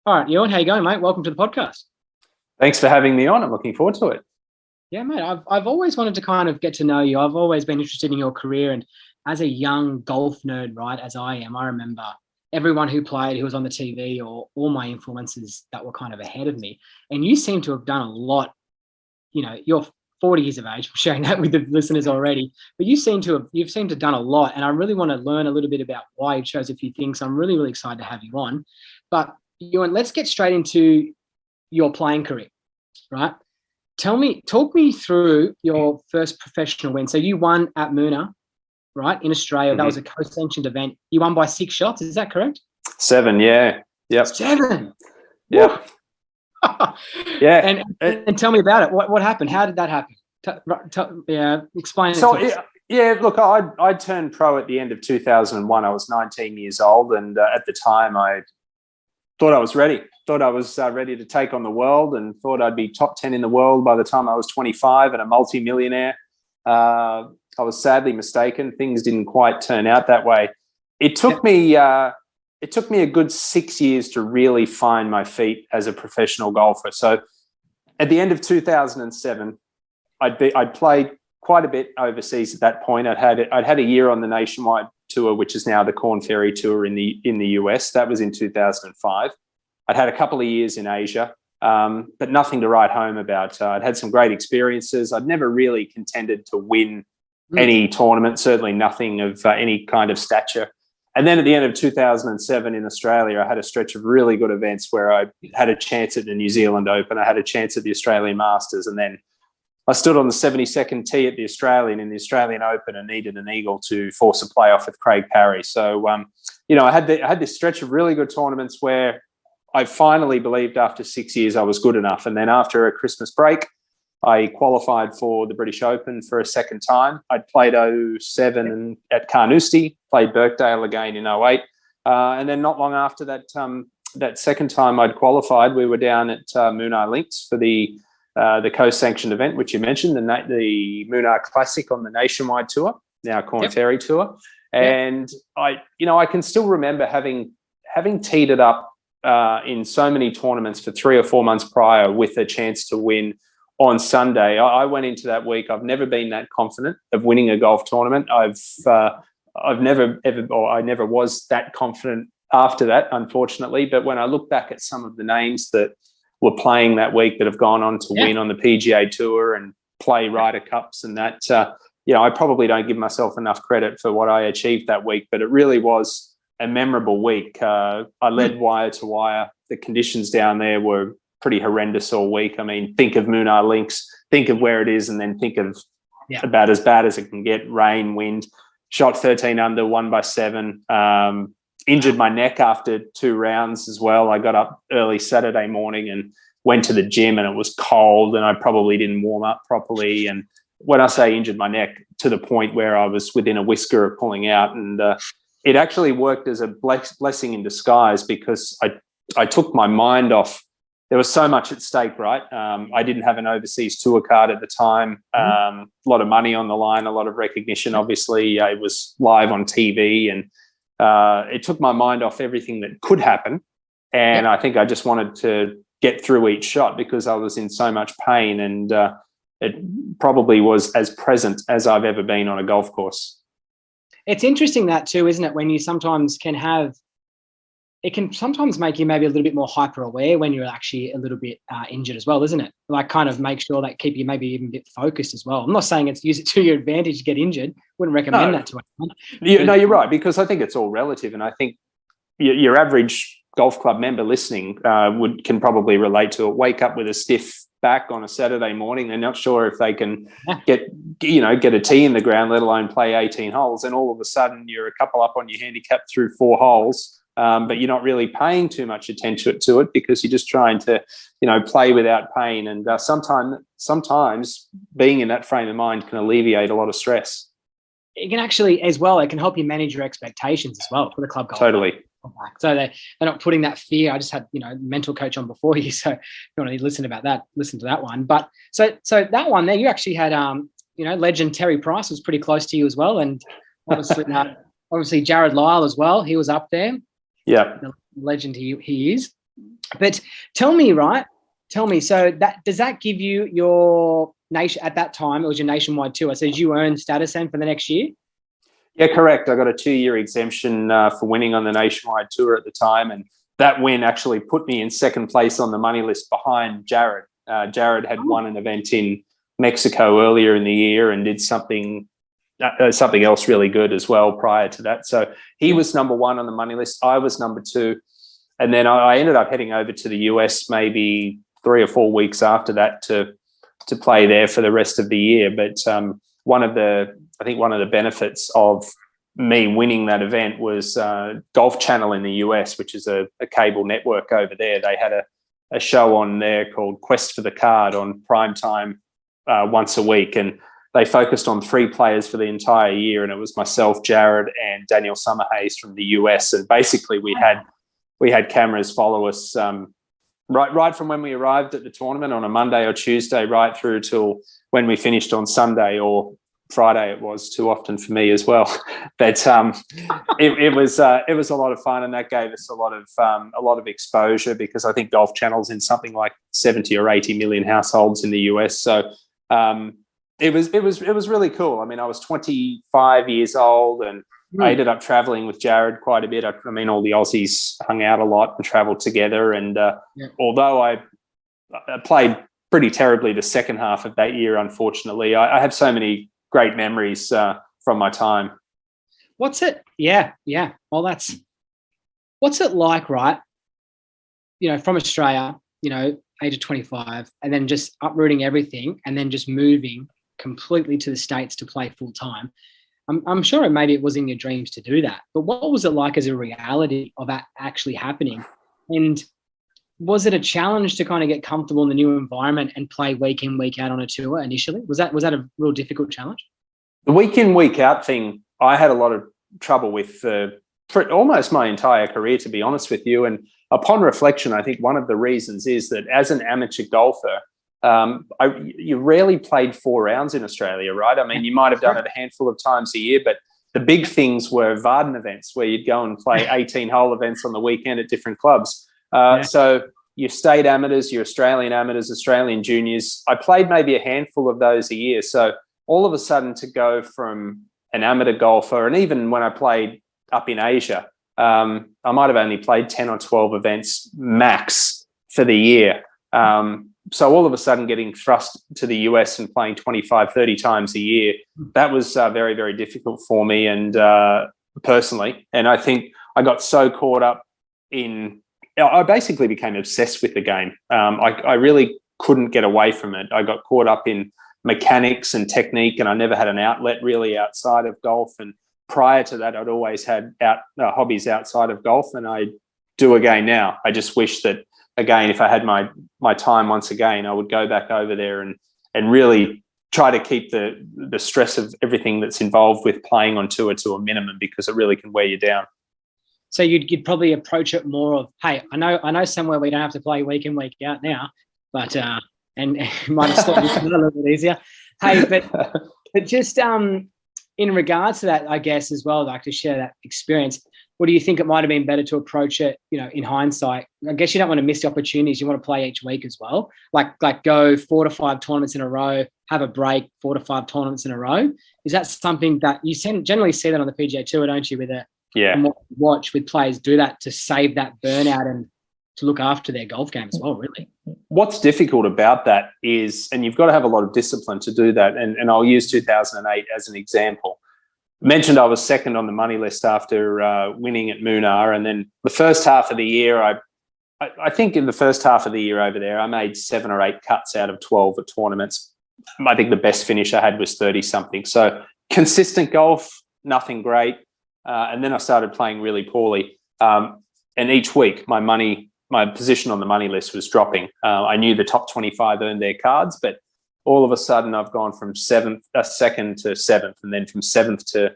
All right, Ewan, how you going, mate? Welcome to the podcast. Thanks for having me on. I'm looking forward to it. Yeah, mate. I've always wanted to kind of get to know you. I've always been interested in your career, and as a young golf nerd, right, as I am, I remember everyone who played, who was on the TV, or all my influences that were kind of ahead of me. And you seem to have done a lot. You're 40 years of age. I'm sharing that with the listeners already, but you've seemed to have done a lot, and I really want to learn a little bit about why you chose a few things. So I'm really, really excited to have you on. But Ewan, let's get straight into your playing career, right? Talk me through your first professional win. So you won at Moona, right, in Australia. That was a co-sanctioned event. You won by 6 shots. Is that correct? 7, yeah. Yep. 7. Yeah. Yeah. And tell me about it. What happened? How did that happen? Explain it to us. Look, I turned pro at the end of 2001. I was 19 years old, and at the time I thought I was ready. Thought I was ready to take on the world, and thought I'd be top 10 in the world by the time I was 25 and a multi-millionaire. I was sadly mistaken. Things didn't quite turn out that way. It took me a good 6 years to really find my feet as a professional golfer. So at the end of 2007, I'd played quite a bit overseas at that point. I'd had a year on the nationwide tour, which is now the Corn Ferry Tour in the US. That was in 2005. I'd had a couple of years in Asia, but nothing to write home about. I'd had some great experiences. I'd never really contended to win any tournament, certainly nothing of any kind of stature. And then at the end of 2007 in Australia, I had a stretch of really good events where I had a chance at the New Zealand Open. I had a chance at the Australian Masters, and then I stood on the 72nd tee at the Australian in the Australian Open and needed an eagle to force a playoff with Craig Parry. So, I had this stretch of really good tournaments where I finally believed after 6 years I was good enough. And then after a Christmas break, I qualified for the British Open for a second time. I'd played 07 at Carnoustie, played Birkdale again in 08. And then not long after that, that second time I'd qualified, we were down at Moonah Links for the co-sanctioned event, which you mentioned, the Moonah Classic on the nationwide tour, now Corn Ferry Tour. And I can still remember having teed it up in so many tournaments for 3 or 4 months prior with a chance to win on Sunday. I went into that week. I've never been that confident of winning a golf tournament. I never was that confident after that, unfortunately. But when I look back at some of the names that were playing that week that have gone on to win on the PGA Tour and play Ryder Cups and that, I probably don't give myself enough credit for what I achieved that week, but it really was a memorable week. I led wire to wire. The conditions down there were pretty horrendous all week. I mean, think of Moonah Links, think of where it is, and then think of about as bad as it can get. Rain, wind, shot 13 under, won by 7. Injured my neck after 2 rounds as well. I got up early Saturday morning and went to the gym, and it was cold, and I probably didn't warm up properly. And when I say injured my neck, to the point where I was within a whisker of pulling out, and it actually worked as a blessing in disguise, because I took my mind off. There was so much at stake, right? I didn't have an overseas tour card at the time. A lot of money on the line, a lot of recognition. Obviously, it was live on TV, and it took my mind off everything that could happen. And I think I just wanted to get through each shot because I was in so much pain, and it probably was as present as I've ever been on a golf course. It's interesting that too, isn't it? When you sometimes it can sometimes make you maybe a little bit more hyper aware when you're actually a little bit injured as well, isn't it? Like, kind of make sure that keep you maybe even a bit focused as well. I'm not saying use it to your advantage to get injured. Wouldn't recommend that to anyone. No, you're right, because I think it's all relative, and I think your average golf club member listening can probably relate to it. Wake up with a stiff back on a Saturday morning. They're not sure if they can get a tee in the ground, let alone play 18 holes. And all of a sudden you're a couple up on your handicap through 4 holes. But you're not really paying too much attention to it because you're just trying to, play without pain. And sometimes being in that frame of mind can alleviate a lot of stress. It can actually, as well, it can help you manage your expectations as well for the club golf. Totally. So they're not putting that fear. I just had, mental coach on before you. So if you want to listen to that one. But so that one there, you actually had, legend Terry Price was pretty close to you as well. And obviously Jared Lyle as well. He was up there. Yeah. The legend he is. But tell me, right? Tell me. So does that give you your nation at that time? It was your nationwide tour. So did you earn status then for the next year? Yeah, correct. I got a 2-year exemption for winning on the nationwide tour at the time, and that win actually put me in second place on the money list behind Jared. Jared had won an event in Mexico earlier in the year and did something else really good as well prior to that. So he was number one on the money list. I was number two. And then I ended up heading over to the US maybe 3 or 4 weeks after that to play there for the rest of the year. But one of the benefits of me winning that event was Golf Channel in the US, which is a cable network over there. They had a show on there called Quest for the Card on prime time once a week. And they focused on 3 players for the entire year. And it was myself, Jared, and Daniel Summerhays from the US. And basically we had cameras follow us right from when we arrived at the tournament on a Monday or Tuesday right through till when we finished on Sunday or Friday. It was too often for me as well. But it was a lot of fun, and that gave us a lot of exposure, because I think Golf Channel's in something like 70 or 80 million households in the US. So it was really cool. I mean, I was 25 years old, and I ended up traveling with Jared quite a bit. I mean, all the Aussies hung out a lot and traveled together. And although I played pretty terribly the second half of that year, unfortunately, I have so many great memories from my time. What's it? Yeah. Well, what's it like, right? You know, from Australia, you know, age of 25, and then just uprooting everything and then just moving completely to the States to play full time. I'm sure maybe it was in your dreams to do that, but what was it like as a reality of that actually happening? And was it a challenge to kind of get comfortable in the new environment and play week in, week out on a tour initially? Was that a real difficult challenge? The week in, week out thing, I had a lot of trouble with for almost my entire career, to be honest with you. And upon reflection, I think one of the reasons is that as an amateur golfer, you rarely played 4 rounds in Australia, right? I mean, you might have done it a handful of times a year, but the big things were Varden events where you'd go and play 18-hole events on the weekend at different clubs. So your state amateurs, your Australian amateurs, Australian juniors, I played maybe a handful of those a year. So all of a sudden to go from an amateur golfer, and even when I played up in Asia, I might have only played 10 or 12 events max for the year. So all of a sudden getting thrust to the US and playing 25, 30 times a year, that was very, very difficult for me and personally. And I think I got so caught up I basically became obsessed with the game. I really couldn't get away from it. I got caught up in mechanics and technique, and I never had an outlet really outside of golf. And prior to that, I'd always had hobbies outside of golf, and I do again now. I just wish that, again, if I had my time once again, I would go back over there and really try to keep the stress of everything that's involved with playing on tour to a minimum, because it really can wear you down. So you'd probably approach it more of, hey, I know somewhere we don't have to play week in, week out now, but and it might have slowed it a little bit easier. Hey, but just in regards to that, I guess as well, I'd like to share that experience. What do you think it might have been better to approach it, you know, in hindsight? I guess you don't want to miss the opportunities. You want to play each week as well. Like go 4 to 5 tournaments in a row, have a break, 4 to 5 tournaments in a row. Is that something that you generally see that on the PGA Tour, don't you? With and what you watch with players do that to save that burnout and to look after their golf game as well, really. What's difficult about that is, and you've got to have a lot of discipline to do that, and I'll use 2008 as an example. Mentioned I was second on the money list after winning at Moonar, and then the first half of the year, I think in the first half of the year over there, I made 7 or 8 cuts out of 12 at tournaments. I think the best finish I had was 30-something. So consistent golf, nothing great. And then I started playing really poorly. And each week, my position on the money list was dropping. I knew the top 25 earned their cards, but all of a sudden I've gone from second to 7th, and then from 7th to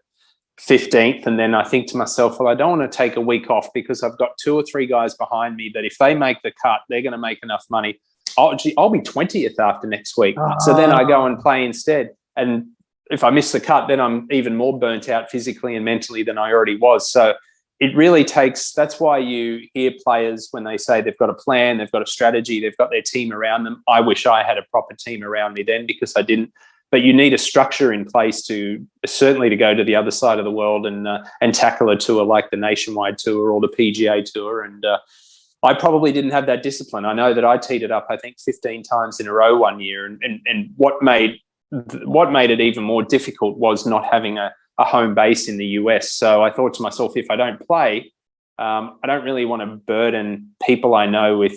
15th. And then I think to myself, well, I don't want to take a week off, because I've got 2 or 3 guys behind me that if they make the cut, they're going to make enough money. I'll be 20th after next week. So then I go and play instead. And if I miss the cut, then I'm even more burnt out physically and mentally than I already was. So it really takes, that's why you hear players when they say they've got a plan, they've got a strategy, they've got their team around them. I wish I had a proper team around me then, because I didn't. But you need a structure in place to certainly to go to the other side of the world and tackle a tour like the Nationwide Tour or the PGA Tour. And I probably didn't have that discipline. I know that I teed it up, I think, 15 times in a row one year. And what made it even more difficult was not having a home base in the US. So I thought to myself, if I don't play, I don't really want to burden people I know with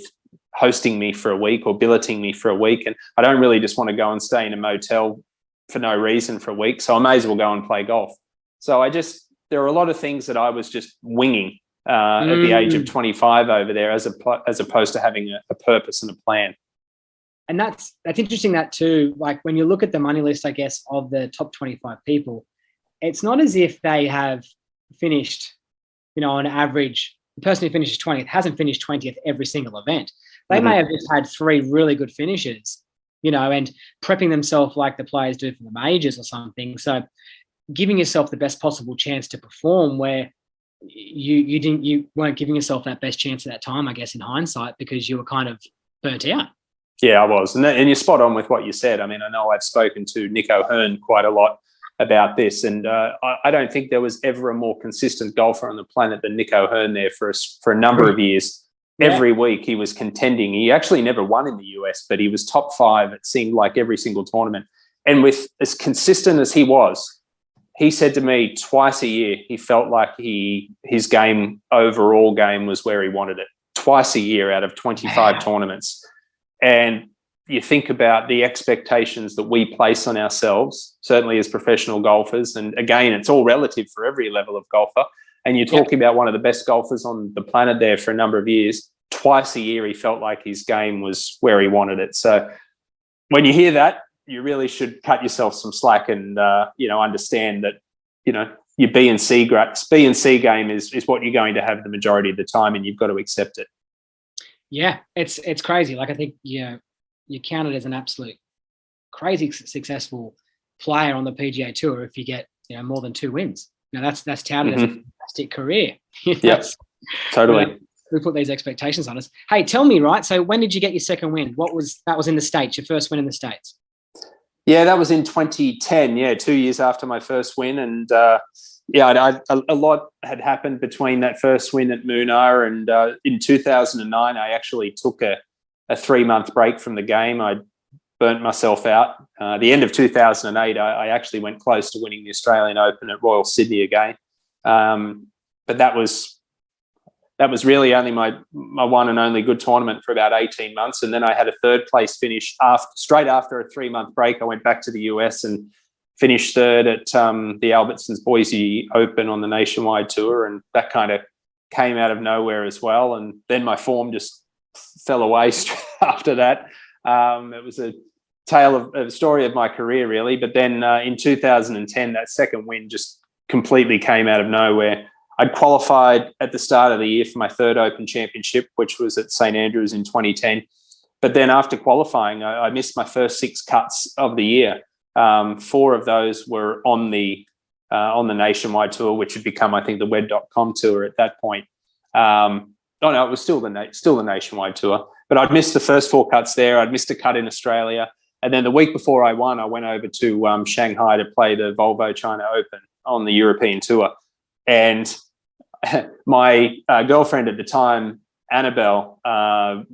hosting me for a week or billeting me for a week. And I don't really just want to go and stay in a motel for no reason for a week. So I may as well go and play golf. So there are a lot of things that I was just winging at the age of 25 over there, as opposed to having a purpose and a plan. And that's interesting that too. Like when you look at the money list, I guess, of the top 25 people, it's not as if they have finished, on average, the person who finishes 20th hasn't finished 20th every single event. They may have just had 3 really good finishes, and prepping themselves like the players do for the majors or something. So giving yourself the best possible chance to perform where you weren't giving yourself that best chance at that time, I guess, in hindsight, because you were kind of burnt out. Yeah, I was. And you're spot on with what you said. I mean, I know I've spoken to Nick O'Hearn quite a lot about this, and I don't think there was ever a more consistent golfer on the planet than Nick O'Hearn there for a number of years. Yeah. Every week he was contending. He actually never won in the US, but he was top 5, it seemed like, every single tournament. And with as consistent as he was, he said to me twice a year he felt like his overall game was where he wanted it. Twice a year out of 25 tournaments. And you think about the expectations that we place on ourselves, certainly as professional golfers. And again, it's all relative for every level of golfer. And you're talking about one of the best golfers on the planet there for a number of years. Twice a year, he felt like his game was where he wanted it. So when you hear that, you really should cut yourself some slack and, understand that, your B and C game is what you're going to have the majority of the time, and you've got to accept it. Yeah, it's crazy. Like, I think, you're counted as an absolute crazy successful player on the PGA Tour if you get, more than 2 wins. That's touted as a fantastic career. Yes, totally. We put these expectations on us. Hey, tell me, right? So when did you get your second win? That was in the States, your first win in the States? Yeah, that was in 2010. Yeah, 2 years after my first win. And a lot had happened between that first win at Moonar and in 2009, I actually took a 3-month break from the game. I burnt myself out. The end of 2008, I actually went close to winning the Australian Open at Royal Sydney again. But that was really only my one and only good tournament for about 18 months. And then I had a 3rd place finish straight after a 3-month break. I went back to the US and finished 3rd at the Albertsons Boise Open on the Nationwide Tour. And that kind of came out of nowhere as well. And then my form just fell away straight after that. It was a story of my career, really. But then in 2010, that second win just completely came out of nowhere. I'd qualified at the start of the year for my 3rd Open Championship, which was at St Andrews in 2010. But then after qualifying, I missed my first 6 cuts of the year. 4 of those were on the Nationwide Tour, which had become, I think, the Wed.com Tour at that point. It was still the Nationwide Tour. But I'd missed the first 4 cuts there. I'd missed a cut in Australia. And then the week before I won, I went over to Shanghai to play the Volvo China Open on the European Tour. And my girlfriend at the time, Annabelle,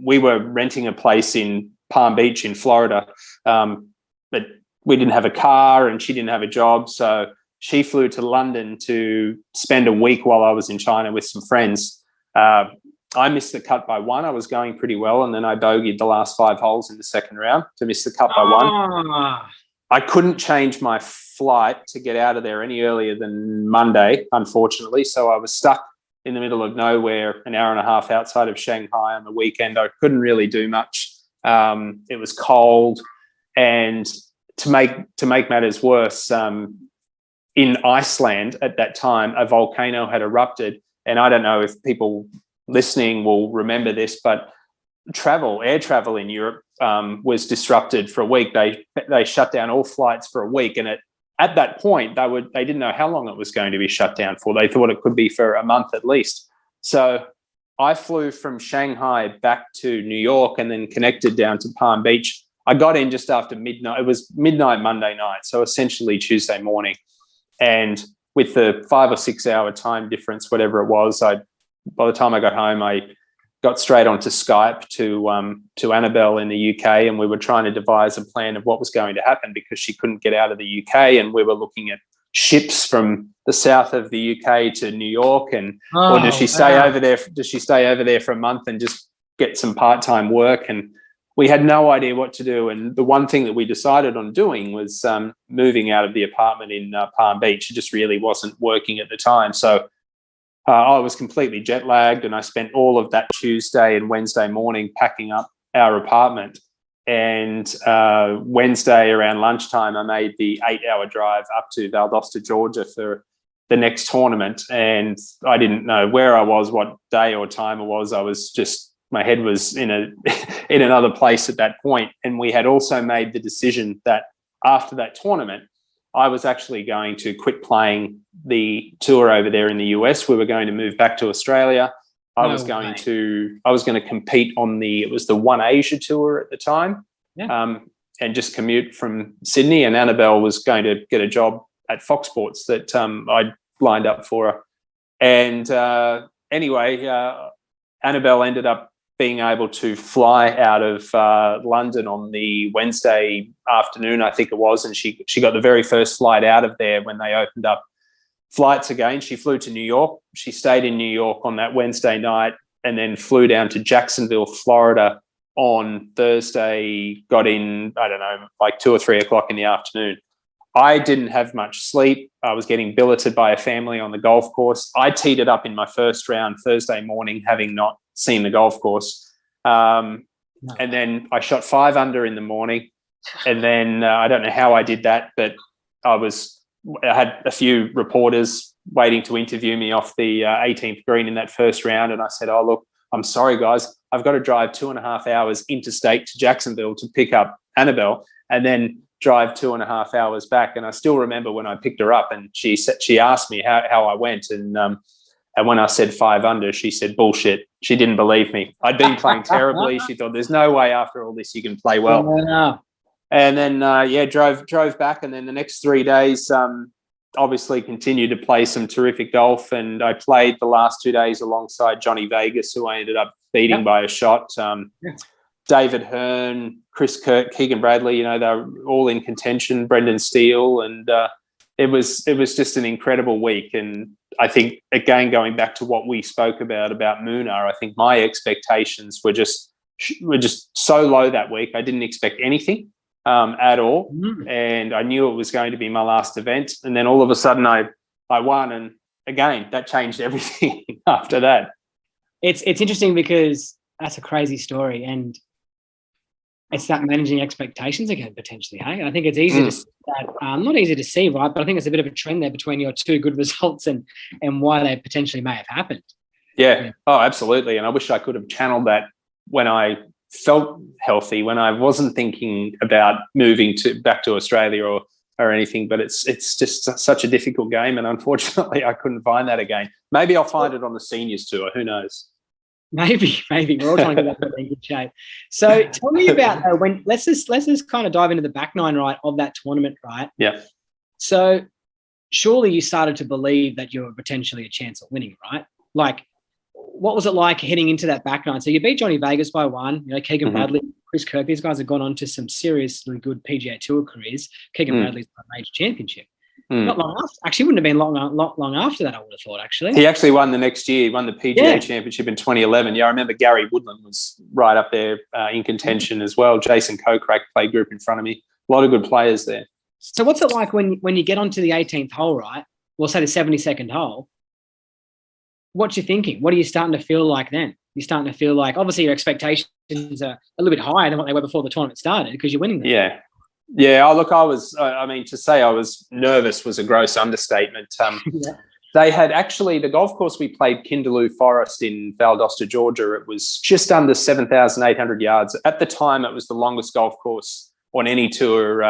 we were renting a place in Palm Beach in Florida, but we didn't have a car and she didn't have a job. So she flew to London to spend a week while I was in China with some friends. I missed the cut by 1. I was going pretty well, and then I bogeyed the last 5 holes in the second round to miss the cut by 1. I couldn't change my flight to get out of there any earlier than Monday, unfortunately. So I was stuck in the middle of nowhere, an hour and a half outside of Shanghai on the weekend. I couldn't really do much. It was cold. And to make matters worse, in Iceland at that time, a volcano had erupted. And I don't know if people listening will remember this, but air travel in Europe was disrupted for a week. They shut down all flights for a week, and at at that point, they didn't know how long it was going to be shut down for. They thought it could be for a month at least. So I flew from Shanghai back to New York and then connected down to Palm Beach. I got in just after midnight. It was midnight Monday night, so essentially Tuesday morning. And with the 5 or 6 hour time difference, whatever it was, by the time I got home, I got straight onto Skype to Annabelle in the UK, and we were trying to devise a plan of what was going to happen because she couldn't get out of the UK, and we were looking at ships from the south of the UK to New York, and or does she stay over there? Does she stay over there for a month and just get some part-time work? And we had no idea what to do. And the one thing that we decided on doing was moving out of the apartment in Palm Beach. It just really wasn't working at the time. So I was completely jet lagged, and I spent all of that Tuesday and Wednesday morning packing up our apartment. And Wednesday around lunchtime, I made the 8-hour drive up to Valdosta, Georgia for the next tournament. And I didn't know where I was, what day or time it was. I was just, my head was in another place at that point. And we had also made the decision that after that tournament, I was actually going to quit playing the tour over there in the US. We were going to move back to Australia. I was going to compete on it was the One Asia tour at the time, and just commute from Sydney. And Annabelle was going to get a job at Fox Sports that I'd lined up for her. And anyway, Annabelle ended up being able to fly out of London on the Wednesday afternoon, I think it was, and she got the very first flight out of there when they opened up flights again. She flew to New York. She stayed in New York on that Wednesday night and then flew down to Jacksonville, Florida on Thursday, got in, I don't know, like 2 or 3 o'clock in the afternoon. I didn't have much sleep. I was getting billeted by a family on the golf course. I teed it up in my first round Thursday morning, having not seen the golf course. And then I shot 5 under in the morning. And then I don't know how I did that, but I had a few reporters waiting to interview me off the 18th green in that first round. And I said, oh, look, I'm sorry, guys. I've got to drive 2.5 hours interstate to Jacksonville to pick up Annabelle and then drive 2.5 hours back. And I still remember when I picked her up and she asked me how I went. And when I said 5 under, she said, bullshit. She didn't believe me. I'd been playing terribly. She thought there's no way after all this you can play well. And then, drove back. And then the next 3 days, obviously continued to play some terrific golf. And I played the last 2 days alongside Johnny Vegas, who I ended up beating by a shot. David Hearn, Chris Kirk, Keegan Bradley, they're all in contention, Brendan Steele. And it was just an incredible week. And I think, again, going back to what we spoke about Mooner, I think my expectations were just so low that week. I didn't expect anything at all. And I knew it was going to be my last event. And then all of a sudden I won. And again, that changed everything after that. It's interesting because that's a crazy story. And it's that managing expectations again, potentially. Hey, I think it's easy to see that, not easy to see, right? But I think it's a bit of a trend there between your 2 good results and why they potentially may have happened. Yeah. Oh, absolutely. And I wish I could have channeled that when I felt healthy, when I wasn't thinking about moving back to Australia or anything. But it's just such a difficult game, and unfortunately, I couldn't find that again. Maybe I'll find it on the seniors tour. Who knows? Maybe we're all trying to get that in good shape. So tell me about let's just kind of dive into the back nine, right, of that tournament, right? Yeah. So surely you started to believe that you were potentially a chance at winning, right? Like, what was it like heading into that back nine? So you beat Johnny Vegas by 1. Keegan Bradley, Chris Kirk. These guys have gone on to some seriously good PGA Tour careers. Keegan Bradley's won a major championship. Not long after. Actually, wouldn't have been long after that, I would have thought, actually. He actually won the next year. He won the PGA Championship in 2011. Yeah, I remember Gary Woodland was right up there in contention as well. Jason Kokrak played group in front of me. A lot of good players there. So what's it like when you get onto the 18th hole, right? We'll say the 72nd hole. What's you thinking? What are you starting to feel like then? You're starting to feel like, obviously, your expectations are a little bit higher than what they were before the tournament started because you're winning them. Yeah. Yeah, look, to say I was nervous was a gross understatement. They had actually, the golf course we played, Kindaloo Forest in Valdosta, Georgia, it was just under 7,800 yards. At the time, it was the longest golf course on any tour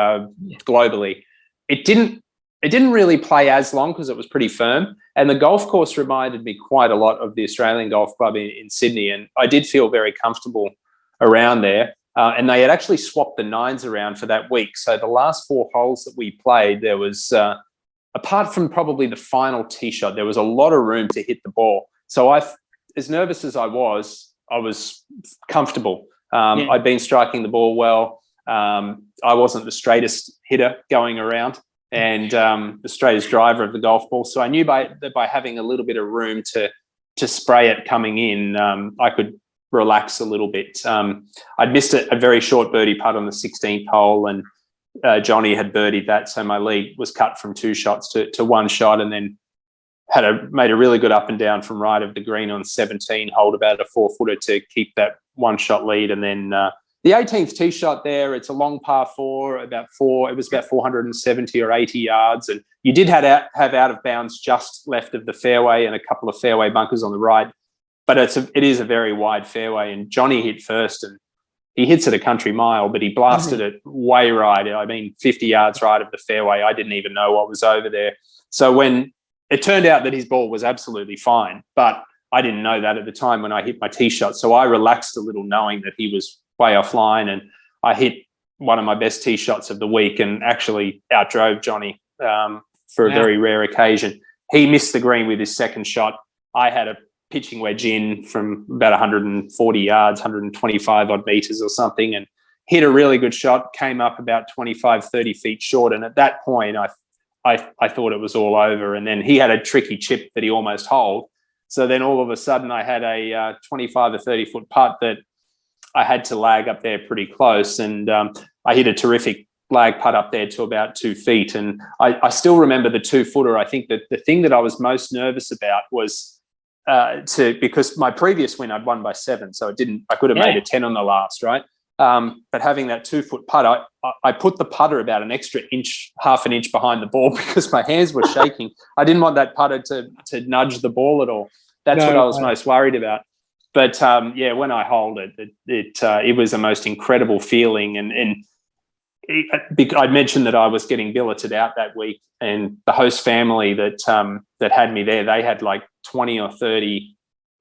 globally. It didn't it didn't really play as long because it was pretty firm. And the golf course reminded me quite a lot of the Australian Golf Club in Sydney. And I did feel very comfortable around there. And they had actually swapped the nines around for that week. So the last 4 holes that we played, there was, apart from probably the final tee shot, there was a lot of room to hit the ball. So as nervous as I was comfortable. I'd been striking the ball well. I wasn't the straightest hitter going around and the straightest driver of the golf ball. So I knew that by having a little bit of room to spray it coming in, I could relax a little bit. I'd missed a very short birdie putt on the 16th hole, and Johnny had birdied that. So my lead was cut from 2 shots to 1 shot, and then made a really good up and down from right of the green on 17, hold about a 4-footer to keep that 1-shot lead. And then the 18th tee shot there, it's a long par 4, it was about 470 or 80 yards. And you did have out of bounds just left of the fairway and a couple of fairway bunkers on the right. But it is a very wide fairway. And Johnny hit first, and he hits it a country mile, but he blasted it way right. I mean, 50 yards right of the fairway. I didn't even know what was over there. So when it turned out that his ball was absolutely fine, but I didn't know that at the time when I hit my tee shot. So I relaxed a little knowing that he was way offline, and I hit one of my best tee shots of the week and actually outdrove Johnny for a very rare occasion. He missed the green with his second shot. I had a pitching wedge in from about 140 yards, 125 odd meters or something, and hit a really good shot, came up about 25, 30 feet short. And at that point, I thought it was all over. And then he had a tricky chip that he almost holed. So then all of a sudden I had a 25 or 30 foot putt that I had to lag up there pretty close. And I hit a terrific lag putt up there to about 2 feet. And I still remember the 2-footer. I think that the thing that I was most nervous about was because my previous win, I'd won by 7. So I could have made a 10 on the last, right? But having that 2-foot putt, I put the putter about an extra half an inch behind the ball because my hands were shaking. I didn't want that putter to nudge the ball at all. That's what I was most worried about. But when I holed it was the most incredible feeling. And I mentioned that I was getting billeted out that week, and the host family that had me there, they had like 20 or 30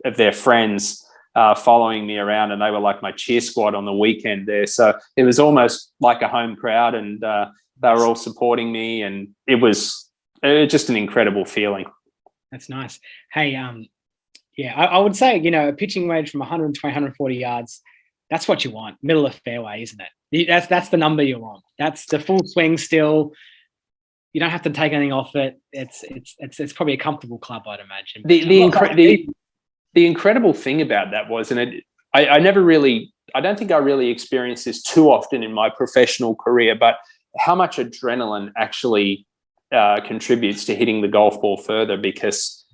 of their friends following me around, and they were like my cheer squad on the weekend there. So it was almost like a home crowd, and they were all supporting me, and it was just an incredible feeling. That's nice. Hey, I would say, a pitching wedge from 120, 140 yards, that's what you want. Middle of fairway, isn't it? That's the number you want. That's the full swing still. You don't have to take anything off it. It's probably a comfortable club, I'd imagine. The incredible thing about that was, and I don't think I really experienced this too often in my professional career, but how much adrenaline actually contributes to hitting the golf ball further, because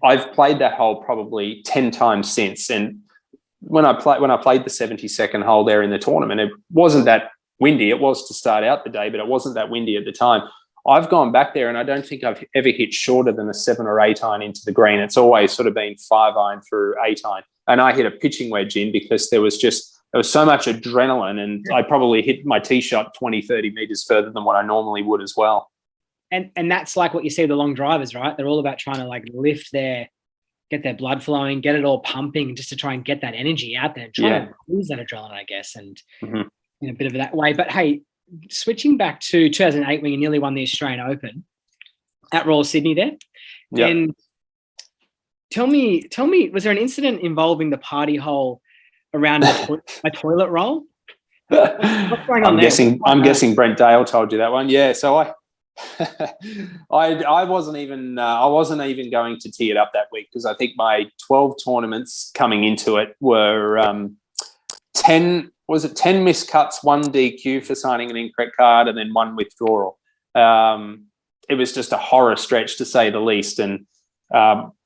I've played that hole probably 10 times since. And when I played the 72nd hole there in the tournament, it wasn't that windy. It was to start out the day, but it wasn't that windy at the time. I've gone back there, and I don't think I've ever hit shorter than a 7 or 8 iron into the green. It's always sort of been 5 iron through 8 iron. And I hit a pitching wedge in because there was so much adrenaline, and I probably hit my tee shot 20, 30 meters further than what I normally would as well. And that's like what you see with the long drivers, right? They're all about trying to get their blood flowing, get it all pumping, just to try and get that energy out there and try to lose that adrenaline, I guess, and in a bit of that way. But hey, switching back to 2008 when you nearly won the Australian Open at Royal Sydney there. Yep. And tell me, was there an incident involving the party hole around a toilet roll? What's going on I'm guessing Brent Dale told you that one. Yeah. So I wasn't even going to tee it up that week, because I think my 12 tournaments coming into it were 10 missed cuts, 1 DQ for signing an incorrect card, and then 1 withdrawal. It was just a horror stretch, to say the least. And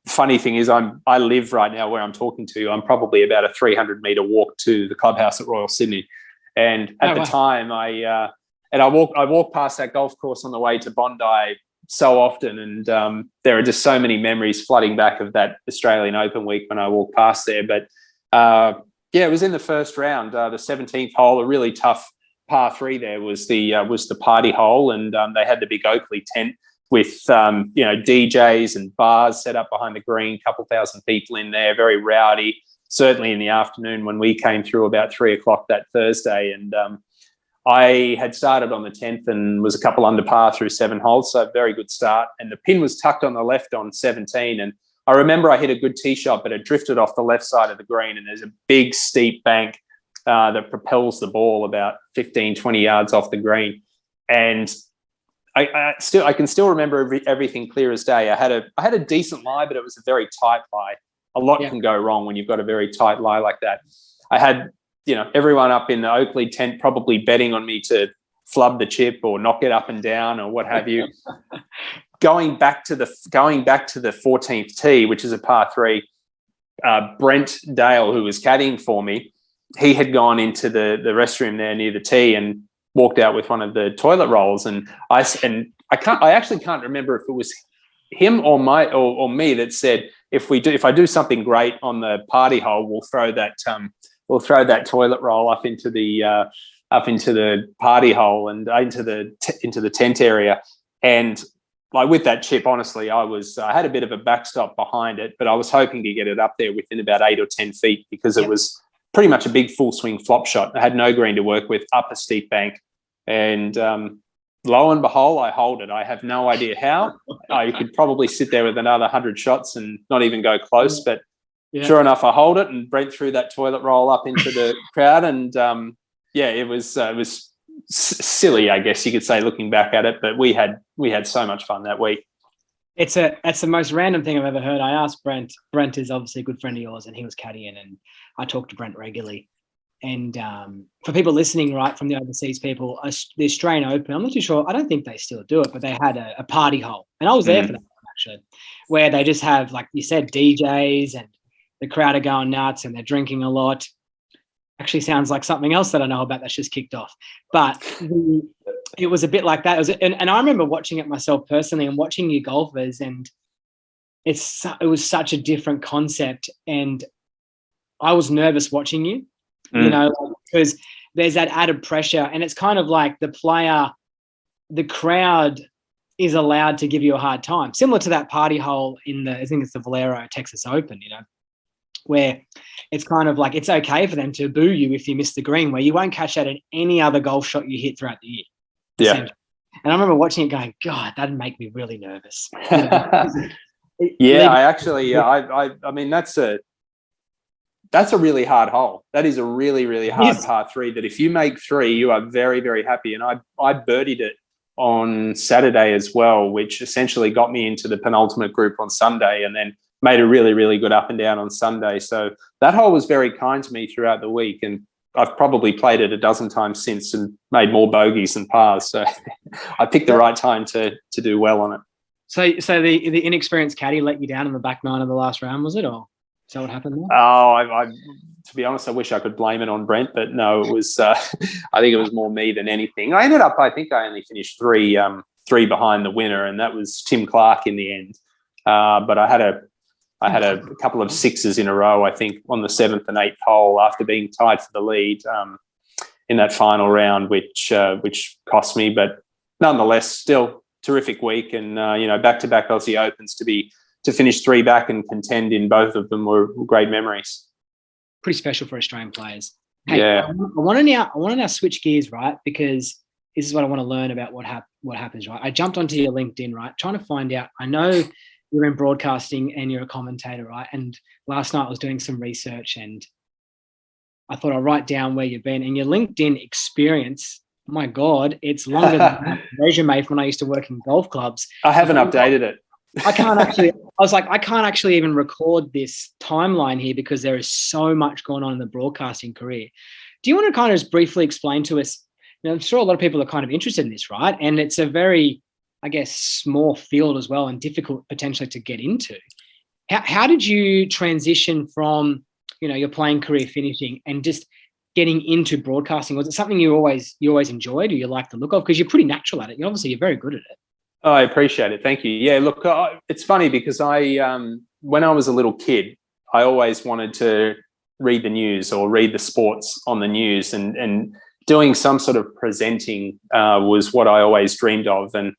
funny thing is, I live right now where I'm talking to you. I'm probably about a 300-meter walk to the clubhouse at Royal Sydney. And at the time, I walk past that golf course on the way to Bondi so often, and there are just so many memories flooding back of that Australian Open week when I walk past there. But it was in the first round, the 17th hole, a really tough par 3 there was the party hole, and they had the big Oakley tent. with DJs and bars set up behind the green, couple thousand people in there, very rowdy. Certainly in the afternoon when we came through about 3 o'clock that Thursday, and I had started on the 10th and was a couple under par through 7 holes, so very good start. And the pin was tucked on the left on 17, and I remember I hit a good tee shot, but it drifted off the left side of the green, and there's a big steep bank that propels the ball about 15, 20 yards off the green. And I can still remember everything clear as day. I had a decent lie, but it was a very tight lie. A lot can go wrong when you've got a very tight lie like that. I had everyone up in the Oakley tent probably betting on me to flub the chip or knock it up and down or what have you. Going back to the 14th tee, which is a par 3, Brent Dale, who was caddying for me, he had gone into the restroom there near the tee and walked out with one of the toilet rolls, and I actually can't remember if it was him or me that said, if I do something great on the party hole, we'll throw that toilet roll up into the party hole and into the tent area. And like with that chip, honestly, I had a bit of a backstop behind it, but I was hoping to get it up there within about 8 or 10 feet because it was pretty much a big full swing flop shot. I had no green to work with, up a steep bank, and lo and behold, I hold it. I have no idea how. I could probably sit there with another 100 shots and not even go close, but sure enough, I hold it, and Brent threw that toilet roll up into the crowd, and it was silly, I guess you could say, looking back at it, but we had so much fun that week. It's the most random thing I've ever heard. I asked Brent. Brent is obviously a good friend of yours, and he was caddying, and I talk to Brent regularly. And for people listening, right, from the overseas people, the Australian Open, I'm not too sure. I don't think they still do it, but they had a party hole, and I was there for that one, actually, where they just have, like you said, DJs, and the crowd are going nuts, and they're drinking a lot. Actually, sounds like something else that I know about that's just kicked off. But it was a bit like that. And I remember watching it myself personally, and watching you golfers, and it was such a different concept. And I was nervous watching you, because there's that added pressure, and it's kind of like the crowd is allowed to give you a hard time, similar to that party hole I think it's the Valero Texas Open, where it's kind of like it's okay for them to boo you if you miss the green, where you won't catch that in any other golf shot you hit throughout the year. Yeah. And I remember watching it going, God, that'd make me really nervous. I mean, that's a really hard hole. That is a really, really hard par 3 that if you make 3, you are very, very happy. And I birdied it on Saturday as well, which essentially got me into the penultimate group on Sunday, and then made a really, really good up and down on Sunday. So that hole was very kind to me throughout the week, and I've probably played it a dozen times since and made more bogeys than pars. So I picked the right time to do well on it. So the inexperienced caddy let you down in the back 9 of the last round, was it, or is that what happened there? Oh, to be honest, I wish I could blame it on Brent, but no, it was. I think it was more me than anything. I think I only finished three behind the winner, and that was Tim Clark in the end. But I had a couple of sixes in a row, I think, on the 7th and 8th hole after being tied for the lead in that final round, which cost me. But nonetheless, still terrific week, and back-to-back Aussie Opens to finish 3 back and contend in both of them were great memories. Pretty special for Australian players. Hey, yeah. I want to now switch gears, right? Because this is what I want to learn about what happens, right? I jumped onto your LinkedIn, right, trying to find out. I know you're in broadcasting and you're a commentator, right? And last night I was doing some research, and I thought I'd write down where you've been. And your LinkedIn experience, oh my God, it's longer than my resume from when I used to work in golf clubs. I haven't updated it. I can't actually even record this timeline here because there is so much going on in the broadcasting career. Do you want to kind of just briefly explain to us, I'm sure a lot of people are kind of interested in this, right? And it's a very, I guess, small field as well, and difficult potentially to get into. How did you transition from, your playing career finishing and just getting into broadcasting? Was it something you always enjoyed, or you like the look of? Because you're pretty natural at it. Obviously, you're very good at it. Oh, I appreciate it. Thank you. Yeah, look, it's funny because when I was a little kid, I always wanted to read the news or read the sports on the news, and doing some sort of presenting was what I always dreamed of. And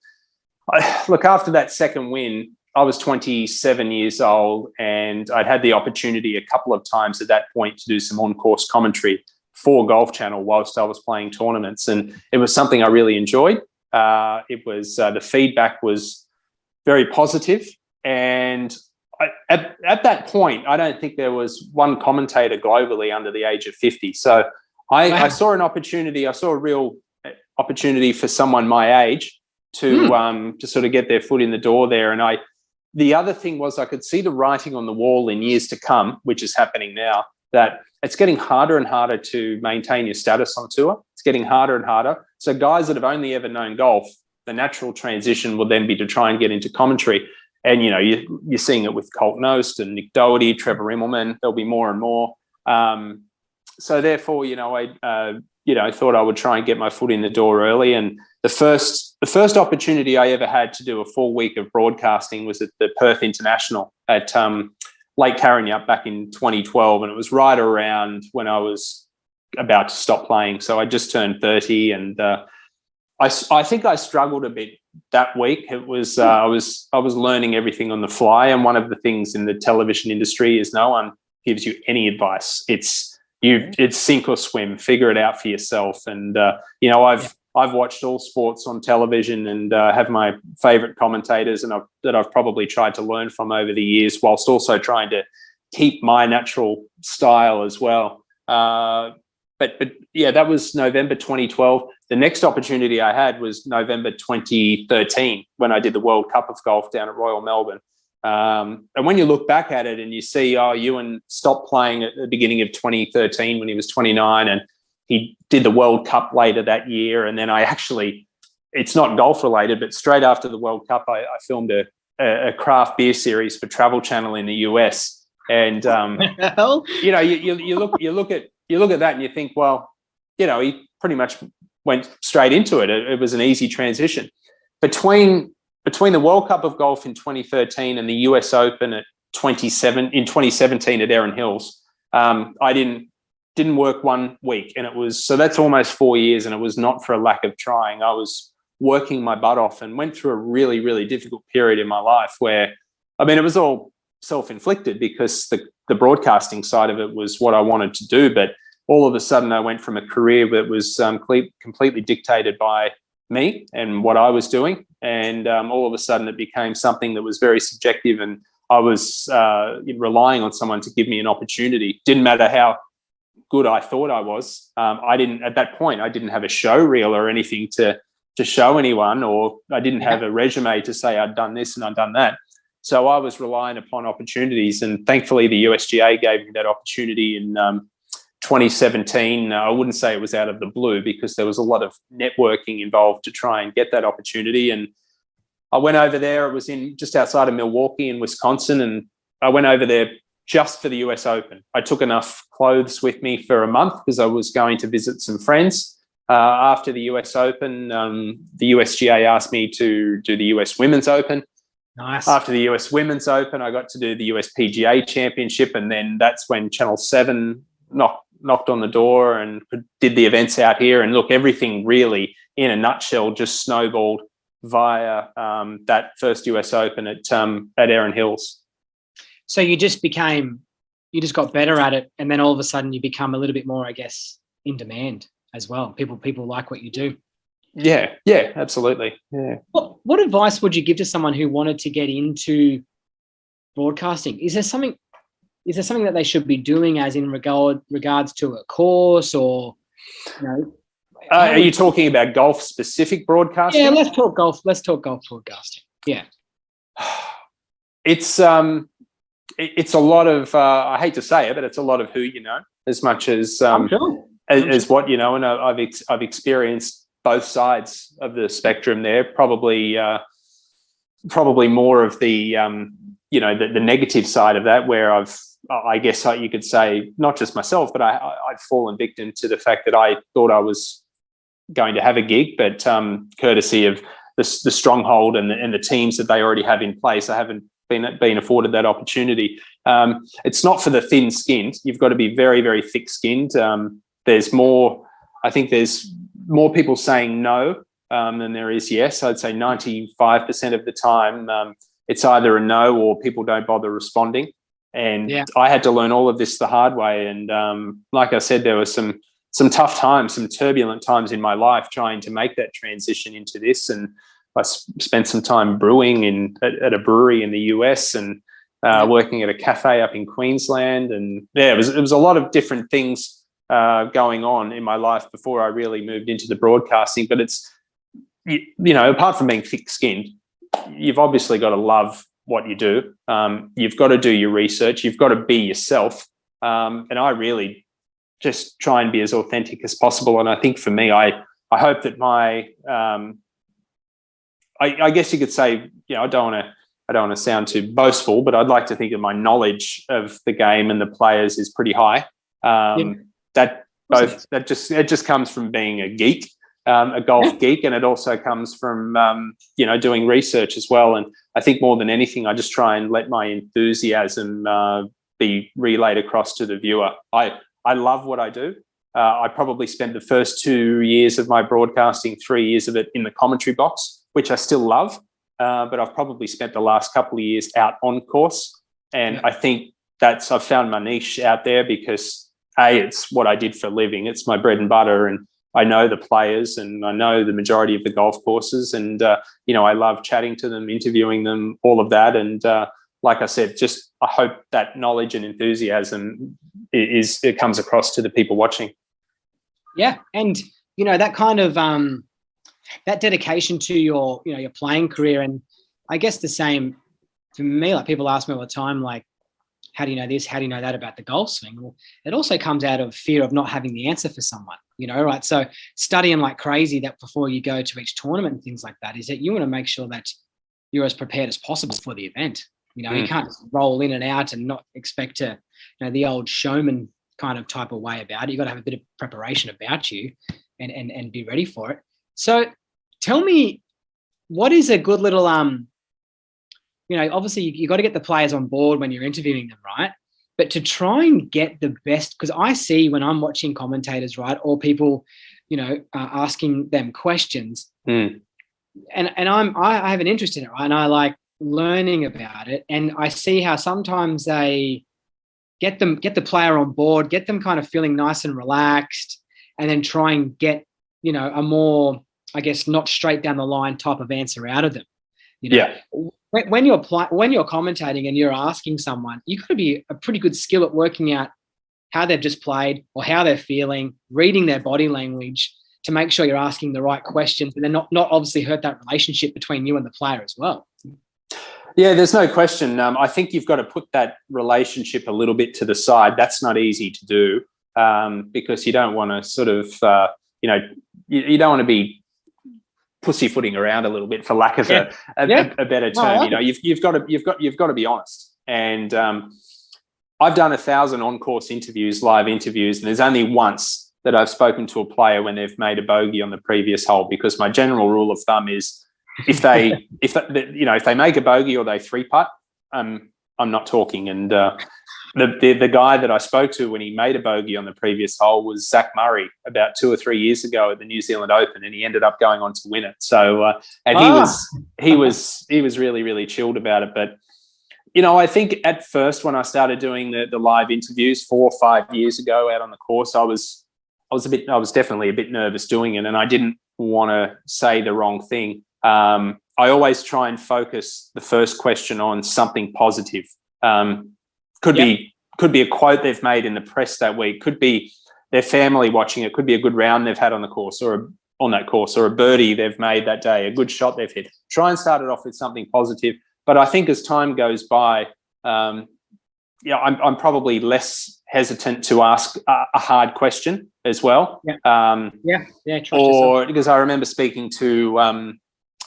Look, after that second win, I was 27 years old, and I'd had the opportunity a couple of times at that point to do some on-course commentary for Golf Channel whilst I was playing tournaments, and it was something I really enjoyed. It was the feedback was very positive, and at that point, I don't think there was one commentator globally under the age of 50. So I saw an opportunity. I saw a real opportunity for someone my age to sort of get their foot in the door there. And the other thing was I could see the writing on the wall in years to come, which is happening now, that it's getting harder and harder to maintain your status on tour. It's getting harder and harder. So guys that have only ever known golf, the natural transition will then be to try and get into commentary. And, you're seeing it with Colt Knost and Nick Doherty, Trevor Immelman. There'll be more and more. So therefore, I thought I would try and get my foot in the door early. And the first opportunity I ever had to do a full week of broadcasting was at the Perth International at Lake Karrinyup back in 2012. And it was right around when I was about to stop playing. So I just turned 30, and I think I struggled a bit that week. It was I was learning everything on the fly, and one of the things in the television industry is no one gives you any advice. It's sink or swim. Figure it out for yourself. And I've watched all sports on television, and have my favourite commentators, and I've probably tried to learn from over the years, whilst also trying to keep my natural style as well. But yeah, that was November 2012. The next opportunity I had was November 2013 when I did the World Cup of Golf down at Royal Melbourne. And when you look back at it and you see, Ewan stopped playing at the beginning of 2013 when he was 29, and he did the World Cup later that year. And then it's not golf related, but straight after the World Cup, I filmed a craft beer series for Travel Channel in the US. And you look at that and you think, well, he pretty much went straight into it. It was an easy transition. Between the World Cup of Golf in 2013 and the US Open in 2017 at Erin Hills, I didn't work 1 week, and so that's almost 4 years, and it was not for a lack of trying. I was working my butt off and went through a really, really difficult period in my life where, it was all self-inflicted because the broadcasting side of it was what I wanted to do, but all of a sudden I went from a career that was completely dictated by me and what I was doing, and all of a sudden it became something that was very subjective, and I was relying on someone to give me an opportunity. Didn't matter how good I thought I was. At that point I didn't have a show reel or anything to show anyone, or I didn't have a resume to say I'd done this and I'd done that. So I was relying upon opportunities, and thankfully the USGA gave me that opportunity in 2017. I wouldn't say it was out of the blue, because there was a lot of networking involved to try and get that opportunity. And I went over there. It was just outside of Milwaukee in Wisconsin, and I went over there just for the US Open. I took enough clothes with me for a month because I was going to visit some friends. After the US Open, the USGA asked me to do the US Women's Open. Nice. After the US Women's Open, I got to do the US PGA Championship, and then that's when Channel 7 knocked on the door and did the events out here. And look, everything really, in a nutshell, just snowballed via that first US Open at Erin Hills. So you just got better at it, and then all of a sudden you become a little bit more, I guess, in demand as well. People like what you do. Yeah, absolutely. Yeah. What advice would you give to someone who wanted to get into broadcasting? Is there something that they should be doing, as in regards to a course, or are you talking about golf specific broadcasting? Yeah, let's talk golf. Let's talk golf broadcasting. Yeah. It's a lot of I hate to say it, but it's a lot of who you know as much as as what you know, and I've experienced both sides of the spectrum there. Probably more of the the negative side of that, where I guess you could say, not just myself, but I've fallen victim to the fact that I thought I was going to have a gig, but courtesy of the stronghold and the teams that they already have in place, I haven't been afforded that opportunity. It's not for the thin-skinned. You've got to be very, very thick-skinned. I think there's more people saying no than there is yes. I'd say 95% of the time it's either a no or people don't bother responding. And I had to learn all of this the hard way. And like I said, there were some tough times, some turbulent times in my life trying to make that transition into this. And I spent some time brewing at a brewery in the US and working at a cafe up in Queensland. And it was a lot of different things going on in my life before I really moved into the broadcasting. But it's, apart from being thick-skinned, you've obviously got to love what you do. You've got to do your research. You've got to be yourself. And I really just try and be as authentic as possible. And I think for me, I hope that my, I guess you could say, I don't want to sound too boastful, but I'd like to think that my knowledge of the game and the players is pretty high. It just comes from being a geek. A golf geek, and it also comes from doing research as well. And I think more than anything, I just try and let my enthusiasm be relayed across to the viewer. I love what I do. I probably spent the first 2 years of my broadcasting, 3 years of it in the commentary box, which I still love. But I've probably spent the last couple of years out on course, and I think I've found my niche out there because it's what I did for a living. It's my bread and butter, and I know the players and I know the majority of the golf courses, and I love chatting to them, interviewing them, all of that. And like I said, just I hope that knowledge and enthusiasm it comes across to the people watching. Yeah, and that kind of that dedication to your your playing career, and I guess the same for me. Like, people ask me all the time, like, how do you know this? How do you know that about the golf swing? Well, it also comes out of fear of not having the answer for someone, right? So studying like crazy that before you go to each tournament and things like that is that you want to make sure that you're as prepared as possible for the event. You can't just roll in and out and not expect to, the old showman kind of type of way about it. You've got to have a bit of preparation about you and be ready for it. So tell me, what is a good little, obviously you got to get the players on board when you're interviewing them, right? But to try and get the best, because I see when I'm watching commentators, right, or people, asking them questions, and I have an interest in it, right? And I like learning about it, and I see how sometimes they get the player on board, get them kind of feeling nice and relaxed, and then try and get, a more, I guess, not straight down the line type of answer out of them. When you're commentating and you're asking someone, you've got to be a pretty good skill at working out how they've just played or how they're feeling, reading their body language to make sure you're asking the right questions, and then not obviously hurt that relationship between you and the player as well. Yeah, there's no question. I think you've got to put that relationship a little bit to the side. That's not easy to do because you don't want to sort of, you don't want to be pussyfooting around a little bit, for lack of a better term. You've got to be honest. And I've done 1,000 on-course interviews, live interviews, and there's only once that I've spoken to a player when they've made a bogey on the previous hole, because my general rule of thumb is if they make a bogey or they three-putt, I'm not talking. And the guy that I spoke to when he made a bogey on the previous hole was Zach Murray about 2 or 3 years ago at the New Zealand Open, and he ended up going on to win it. So he was really, really chilled about it. But I think at first when I started doing the live interviews 4 or 5 years ago out on the course, I was definitely a bit nervous doing it, and I didn't want to say the wrong thing. I always try and focus the first question on something positive. Could be a quote they've made in the press that week. Could be their family watching it. Could be a good round they've had on the course, or a birdie they've made that day, a good shot they've hit. Try and start it off with something positive. But I think as time goes by, I'm probably less hesitant to ask a hard question as well. Because I remember speaking to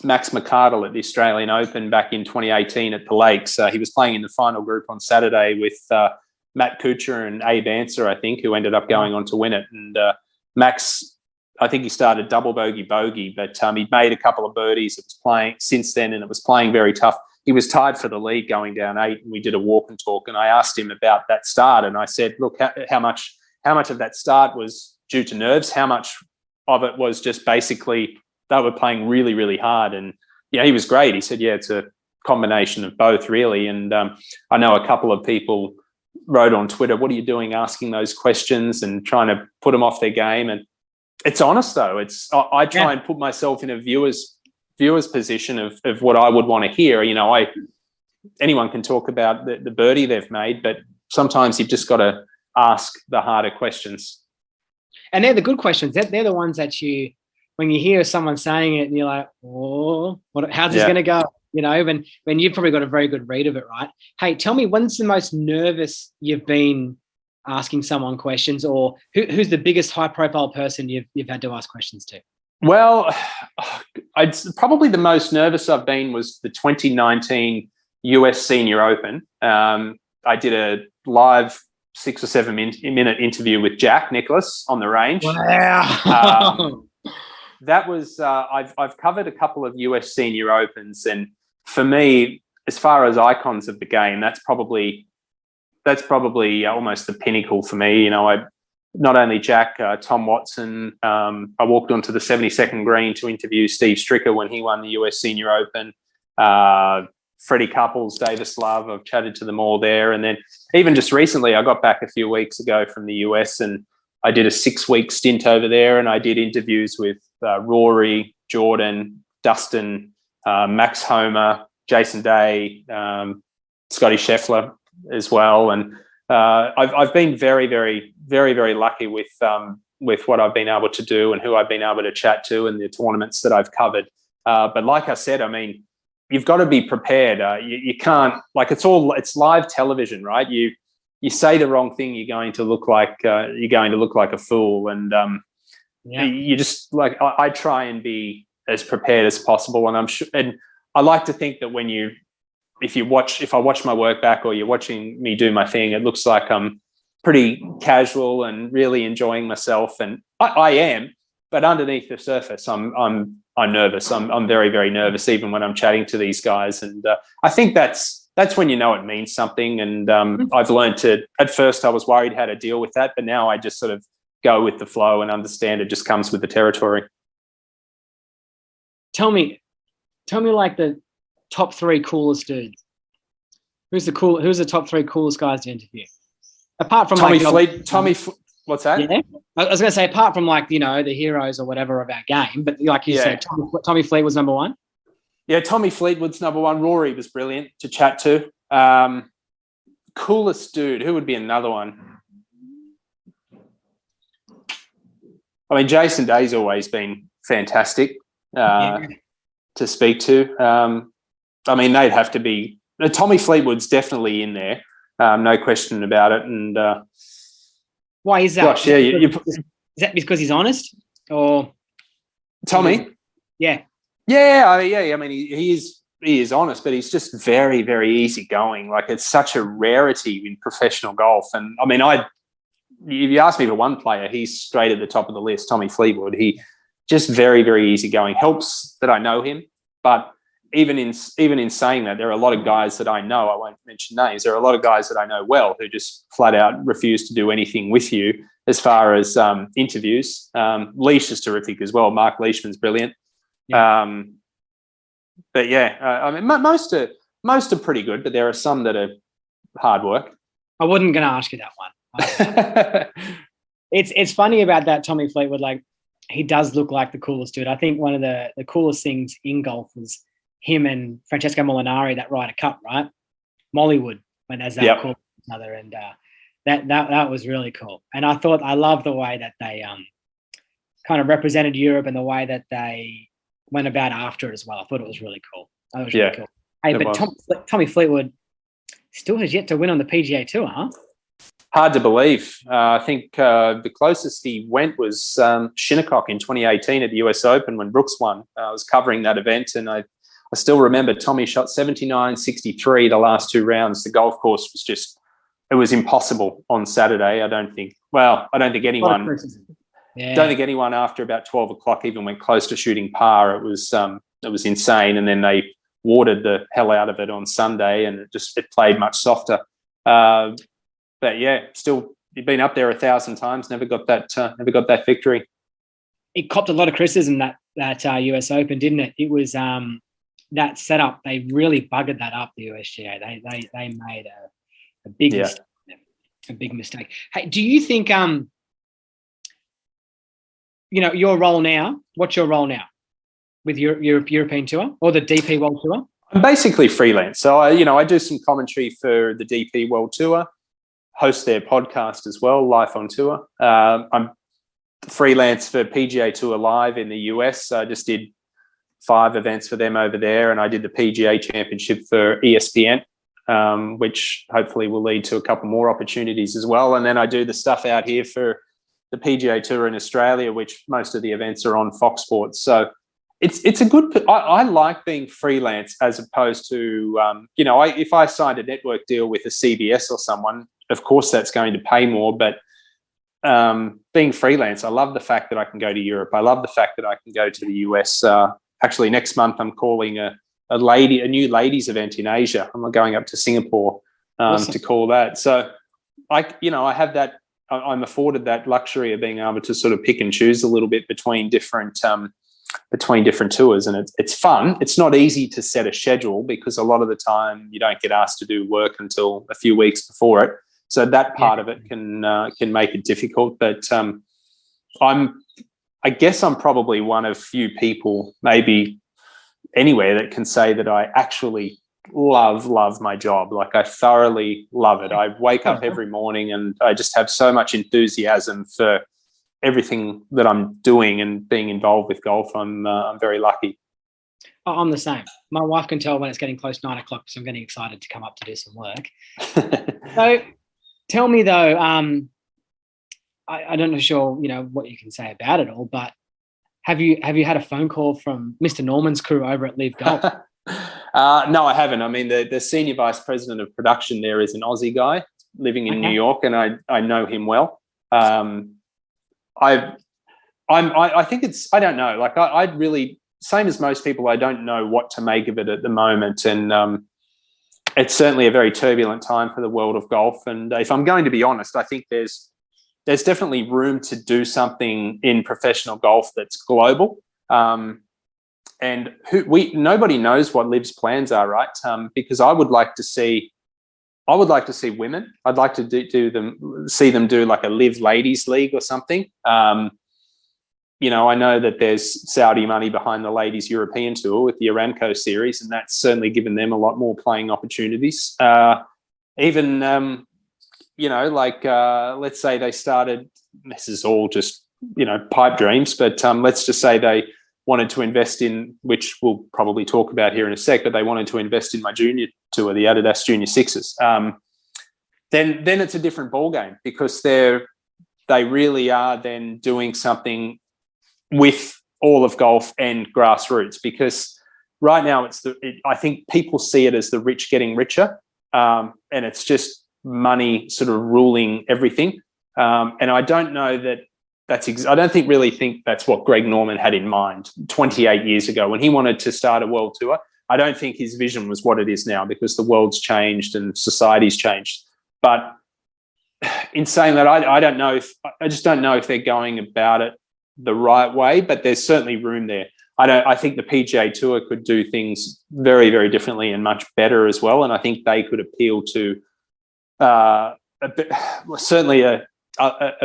Max McArdle at the Australian Open back in 2018 at the Lakes. He was playing in the final group on Saturday with Matt Kuchar and Abe Answer, I think, who ended up going on to win it. And Max, I think he started double bogey, but he'd made a couple of birdies. It was playing since then, and it was playing very tough. He was tied for the lead going down 8, and we did a walk and talk. And I asked him about that start, and I said, "Look, how much of that start was due to nerves? How much of it was just basically playing really, really hard. And yeah, he was great. He said, yeah, it's a combination of both, really. And I know a couple of people wrote on Twitter, what are you doing asking those questions and trying to put them off their game? And it's honest, though. I try and put myself in a viewer's position of what I would want to hear. You know, anyone can talk about the birdie they've made, but sometimes you've just got to ask the harder questions. And they're the good questions. They're the ones that when you hear someone saying it and you're like, oh, how's this going to go? You know, when you've probably got a very good read of it, right? Hey, tell me, when's the most nervous you've been asking someone questions, or who's the biggest high-profile person you've had to ask questions to? Well, probably the most nervous I've been was the 2019 US Senior Open. I did a live 6 or 7 minute interview with Jack Nicklaus on the range. Wow. That was I've covered a couple of US Senior Opens, and for me, as far as icons of the game, that's probably almost the pinnacle for me. You know, not only Jack, Tom Watson. I walked onto the 72nd green to interview Steve Stricker when he won the US Senior Open. Freddie Couples, Davis Love, I've chatted to them all there. And then even just recently, I got back a few weeks ago from the US and I did a 6-week stint over there, and I did interviews with Rory, Jordan, Dustin, Max Homer, Jason Day, Scotty Scheffler as well. And I've been very, very, very, very lucky with what I've been able to do and who I've been able to chat to and the tournaments that I've covered. But like I said, I mean, you've got to be prepared. You can't, like, it's live television, right? You say the wrong thing, you're going to look like a fool. And you just, like, I try and be as prepared as possible. And I'm sure, and I like to think that if I watch my work back or you're watching me do my thing, it looks like I'm pretty casual and really enjoying myself. And I am, but underneath the surface, I'm nervous. I'm very, very nervous, even when I'm chatting to these guys. And I think that's when you know it means something. And I've learned at first I was worried how to deal with that, but now I just sort of go with the flow and understand it just comes with the territory. Tell me like the top 3 coolest dudes. Who's the top 3 coolest guys to interview? Apart from what's that? Yeah, I was going to say, apart from, like, you know, the heroes or whatever of our game, but like you said, Tommy Fleetwood's number 1. Yeah, Tommy Fleetwood's number 1. Rory was brilliant to chat to. Coolest dude, who would be another one? I mean, Jason Day's always been fantastic to speak to. I mean, they'd have to be. Tommy Fleetwood's definitely in there, no question about it. And why is that? Gosh, yeah, is that because he's honest, or Tommy? Yeah. I mean, he is honest, but he's just very, very easygoing. Like, it's such a rarity in professional golf. And I mean, if you ask me for one player, he's straight at the top of the list. Tommy Fleetwood. He just very, very easygoing. Helps that I know him, but even in saying that, there are a lot of guys that I know, I won't mention names, there are a lot of guys that I know well who just flat out refuse to do anything with you as far as interviews. Leash is terrific as well. Mark Leishman's brilliant. Yeah. But yeah, I mean, most are pretty good, but there are some that are hard work. I wasn't going to ask you that one. It's funny about that Tommy Fleetwood. Like, he does look like the coolest dude. I think one of the coolest things in golf was him and Francesco Molinari, that Ryder Cup, right? Mollywood, when as they called each other, and that was really cool. And I love the way that they kind of represented Europe and the way that they went about after it as well. I thought it was really cool. That was really cool. Hey, but Tommy Fleetwood still has yet to win on the PGA Tour, huh? Hard to believe. I think the closest he went was Shinnecock in 2018 at the US Open when Brooks won. I was covering that event, and I still remember Tommy shot 79, 63 the last 2 rounds. The golf course was just, it was impossible on Saturday. I don't think anyone after about 12 o'clock even went close to shooting par. It was insane. And then they watered the hell out of it on Sunday, and it played much softer. But yeah, still, you've been up there 1,000 times, never got that victory. It copped a lot of criticism that that US Open, didn't it? It was that setup. They really buggered that up. The USGA. They made a big mistake. A big mistake. Hey, do you think your role now? What's your role now with your European tour or the DP World Tour? I'm basically freelance. So I do some commentary for the DP World Tour, host their podcast as well, Life on Tour. I'm freelance for PGA Tour Live in the US. I just did 5 events for them over there, and I did the PGA Championship for ESPN, which hopefully will lead to a couple more opportunities as well. And then I do the stuff out here for the PGA Tour in Australia, which most of the events are on Fox Sports. So it's a good. I like being freelance as opposed to if I signed a network deal with a CBS or someone, of course that's going to pay more. But being freelance, I love the fact that I can go to Europe. I love the fact that I can go to the US. Actually, next month I'm calling a new ladies event in Asia. I'm going up to Singapore Awesome. to call that. So I have that. I'm afforded that luxury of being able to sort of pick and choose a little bit between different tours, and it's fun. It's not easy to set a schedule because a lot of the time you don't get asked to do work until a few weeks before it. So that part of it can make it difficult. But I guess I'm probably one of few people, maybe anywhere, that can say that I actually love my job. Like, I thoroughly love it. I wake up every morning and I just have so much enthusiasm for everything that I'm doing and being involved with golf. I'm very lucky. I'm the same. My wife can tell when it's getting close to 9 o'clock, so I'm getting excited to come up to do some work. So tell me though, I don't know sure, what you can say about it all, but have you had a phone call from Mr. Norman's crew over at Live Golf? No, I haven't. I mean, the senior vice president of production there is an Aussie guy living in New York, and I know him well. I think I don't know. Like, I really, same as most people, I don't know what to make of it at the moment. And it's certainly a very turbulent time for the world of golf. And if I'm going to be honest, I think there's definitely room to do something in professional golf that's global. And nobody knows what Liv's plans are, right? Because I would like to see women. I'd like to see them do like a Live Ladies League or something. I know that there's Saudi money behind the Ladies European Tour with the Aramco series, and that's certainly given them a lot more playing opportunities. Let's say they started, this is all just, pipe dreams, but let's just say they wanted to invest in, which we'll probably talk about here in a sec, but they wanted to invest in my junior tour, the Adidas Junior Sixes. Then it's a different ballgame, because they really are then doing something with all of golf and grassroots, because right now I think people see it as the rich getting richer, and it's just money sort of ruling everything. And I don't know that I don't really think that's what Greg Norman had in mind 28 years ago when he wanted to start a world tour. I don't think his vision was what it is now, because the world's changed and society's changed. But in saying that, I just don't know if they're going about it the right way, but there's certainly room there. I think the PGA Tour could do things very, very differently and much better as well. And I think they could appeal to certainly a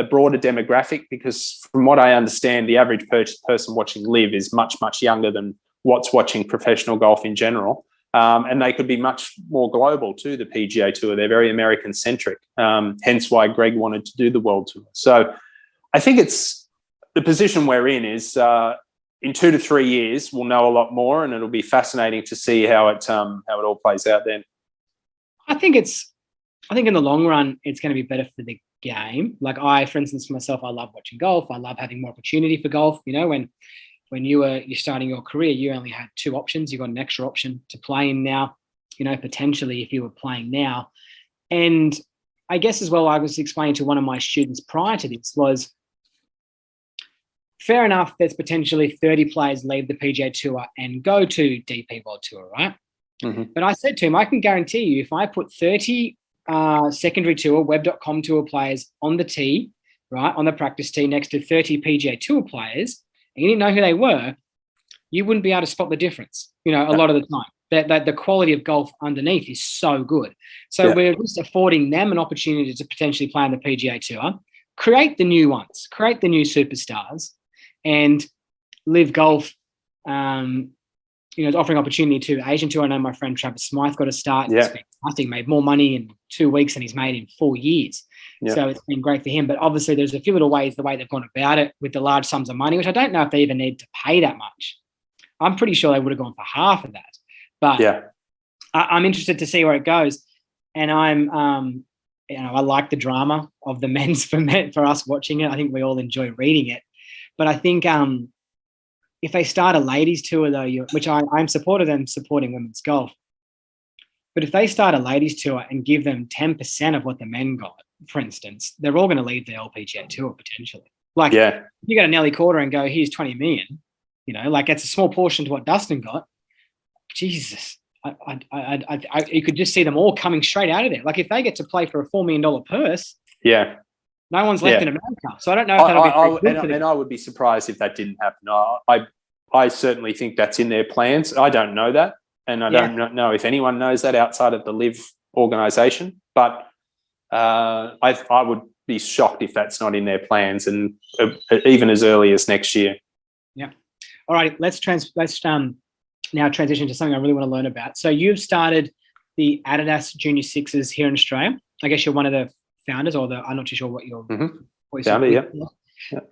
broader demographic, because from what I understand, the average person watching Live is much, much younger than what's watching professional golf in general. And they could be much more global too, the PGA Tour. They're very American-centric, hence why Greg wanted to do the World Tour. So I think it's the position we're in is in 2 to 3 years, we'll know a lot more, and it'll be fascinating to see how it all plays out then. I think in the long run, it's going to be better for the game. Like, for instance, myself, I love watching golf. I love having more opportunity for golf. When you're starting your career, you only had 2 options. You got an extra option to play in now, potentially if you were playing now. And I guess as well, I was explaining to one of my students prior to this was, fair enough, there's potentially 30 players leave the PGA Tour and go to DP World Tour, right? Mm-hmm. But I said to him, I can guarantee you, if I put 30 secondary tour, web.com tour players on the tee, right, on the practice tee next to 30 PGA Tour players, and you didn't know who they were, you wouldn't be able to spot the difference, a lot of the time. That the quality of golf underneath is so good. So we're just affording them an opportunity to potentially play on the PGA Tour, create the new ones, create the new superstars, and live golf, offering opportunity to Asian Tour. I know my friend Travis Smythe got a start. Yeah. I think made more money in 2 weeks than he's made in 4 years. Yeah. So it's been great for him. But obviously there's a few little ways the way they've gone about it with the large sums of money, which I don't know if they even need to pay that much. I'm pretty sure they would have gone for half of that. But I'm interested to see where it goes. And I'm, I like the drama of the men's for us watching it. I think we all enjoy reading it. But I think if they start a ladies tour, though, which I'm supportive of them supporting women's golf, but if they start a ladies tour and give them 10% of what the men got, for instance, they're all going to leave the LPGA tour potentially. Like, you got a Nelly Corder and go, here's 20 million, it's a small portion to what Dustin got. Jesus, you could just see them all coming straight out of there. Like, if they get to play for a $4 million purse, no one's left in America. So I don't know if that'll be good for them. And I would be surprised if that didn't happen. I certainly think that's in their plans. I don't know that. And I don't know if anyone knows that outside of the LIV organisation. But I would be shocked if that's not in their plans, and even as early as next year. Yeah. All right. Let's now transition to something I really want to learn about. So you've started the Adidas Junior Sixes here in Australia. I guess you're one of the founders, or I'm not too sure what your founder. Yeah.